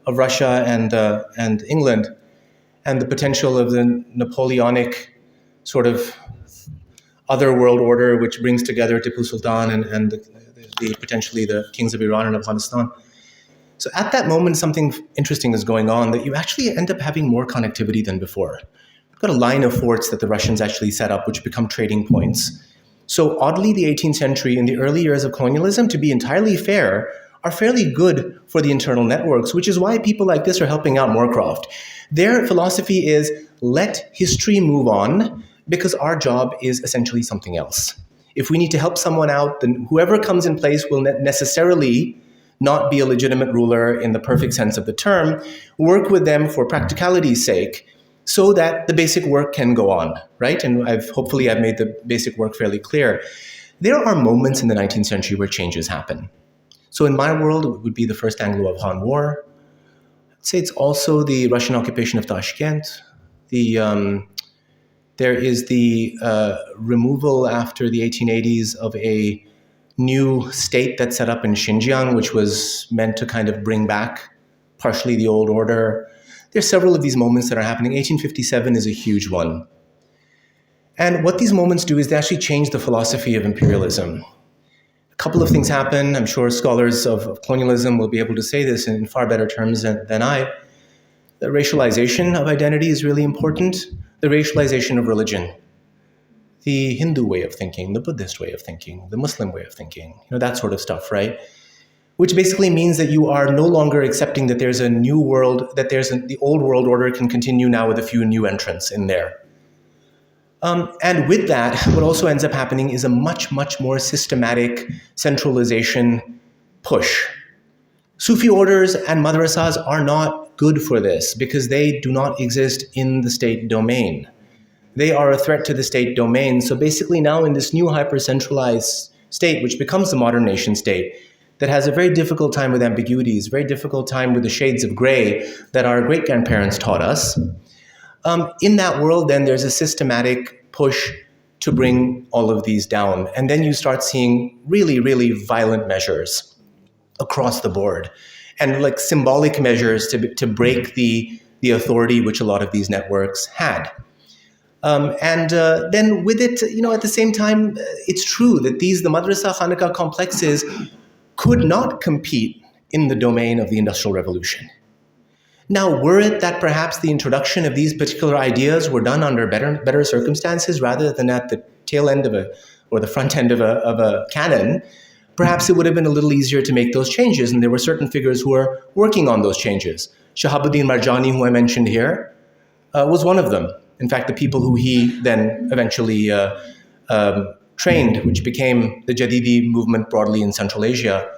of Russia and England, and the potential of the Napoleonic sort of other world order, which brings together Tipu Sultan and potentially the kings of Iran and Afghanistan. So at that moment, something interesting is going on, that you actually end up having more connectivity than before. You've got a line of forts that the Russians actually set up, which become trading points. So oddly, the 18th century and the early years of colonialism, to be entirely fair, are fairly good for the internal networks, which is why people like this are helping out Moorcroft. Their philosophy is, let history move on, because our job is essentially something else. If we need to help someone out, then whoever comes in place will necessarily not be a legitimate ruler in the perfect sense of the term. Work with them for practicality's sake so that the basic work can go on, right? And hopefully I've made the basic work fairly clear. There are moments in the 19th century where changes happen. So in my world, it would be the First Anglo-Afghan War. I'd say it's also the Russian occupation of Tashkent. There is the removal after the 1880s of a new state that's set up in Xinjiang, which was meant to kind of bring back partially the old order. There's several of these moments that are happening. 1857 is a huge one. And what these moments do is they actually change the philosophy of imperialism. A couple of things happen. I'm sure scholars of colonialism will be able to say this in far better terms than I. The racialization of identity is really important. The racialization of religion. The Hindu way of thinking, the Buddhist way of thinking, the Muslim way of thinking, that sort of stuff, right? Which basically means that you are no longer accepting that there's a new world, that the old world order can continue now with a few new entrants in there. And with that, what also ends up happening is a much, much more systematic centralization push. Sufi orders and madrasas are not good for this because they do not exist in the state domain. They are a threat to the state domain. So basically now in this new hyper-centralized state, which becomes the modern nation state, that has a very difficult time with ambiguities, very difficult time with the shades of gray that our great-grandparents taught us. In that world, then, there's a systematic push to bring all of these down. And then you start seeing really, really violent measures across the board, and like symbolic measures to break the authority which a lot of these networks had. Then with it, at the same time, it's true that the madrasa khanaqah complexes could not compete in the domain of the Industrial Revolution. Now, were it that perhaps the introduction of these particular ideas were done under better circumstances rather than at the tail end or the front end of a cannon, perhaps it would have been a little easier to make those changes, and there were certain figures who were working on those changes. Shahabuddin Marjani, who I mentioned here, was one of them. In fact, the people who he then eventually trained, which became the Jadidi movement broadly in Central Asia,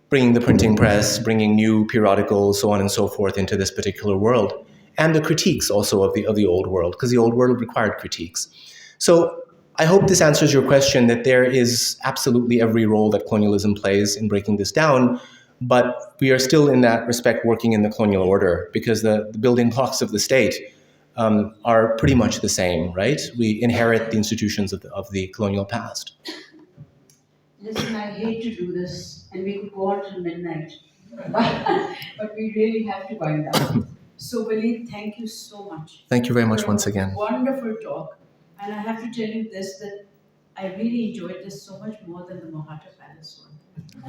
bringing the printing press, bringing new periodicals, so on and so forth into this particular world, and the critiques also of the old world, because the old world required critiques. So I hope this answers your question, that there is absolutely every role that colonialism plays in breaking this down, but we are still in that respect working in the colonial order, because the building blocks of the state are pretty much the same, right? We inherit the institutions of the colonial past. Listen, I hate to do this, and we could go on till midnight, but we really have to wind up. So, Waleed, thank you so much. Thank you very much for once a again. Wonderful talk, and I have to tell you this, that I really enjoyed this so much more than the Mohata Palace one.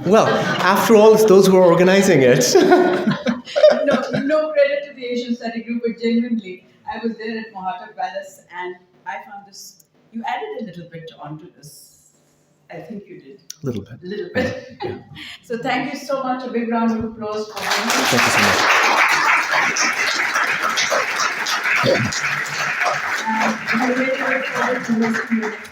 Well, after all, it's those who are organizing it. No credit to the Asian Study Group, but genuinely, I was there at Mohata Palace, and I found this, you added a little bit onto this. I think you did. A little bit. A little bit. Yeah. So thank you so much. A big round of applause for me. Thank you so much. And we really look forward to hosting your next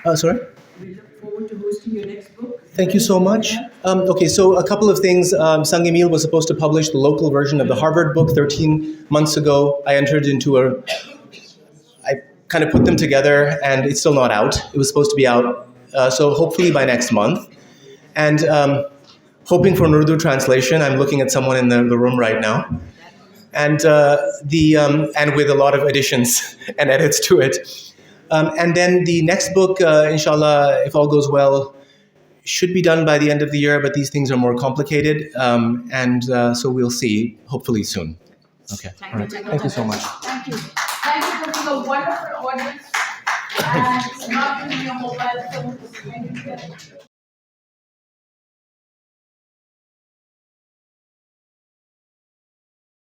book. Sorry? We look forward to hosting your next book. Thank you so much. Okay, so a couple of things. Sang Emil was supposed to publish the local version of the Harvard book 13 months ago. I entered into I kind of put them together, and it's still not out. It was supposed to be out. So hopefully by next month. And hoping for an Urdu translation. I'm looking at someone in the room right now. And and with a lot of additions and edits to it. And then the next book, inshallah, if all goes well, should be done by the end of the year, but these things are more complicated. So we'll see, hopefully soon. Okay. All right. Thank you so much. Thank you. Thank you for being a wonderful audience and not using your mobile phone. Thank you.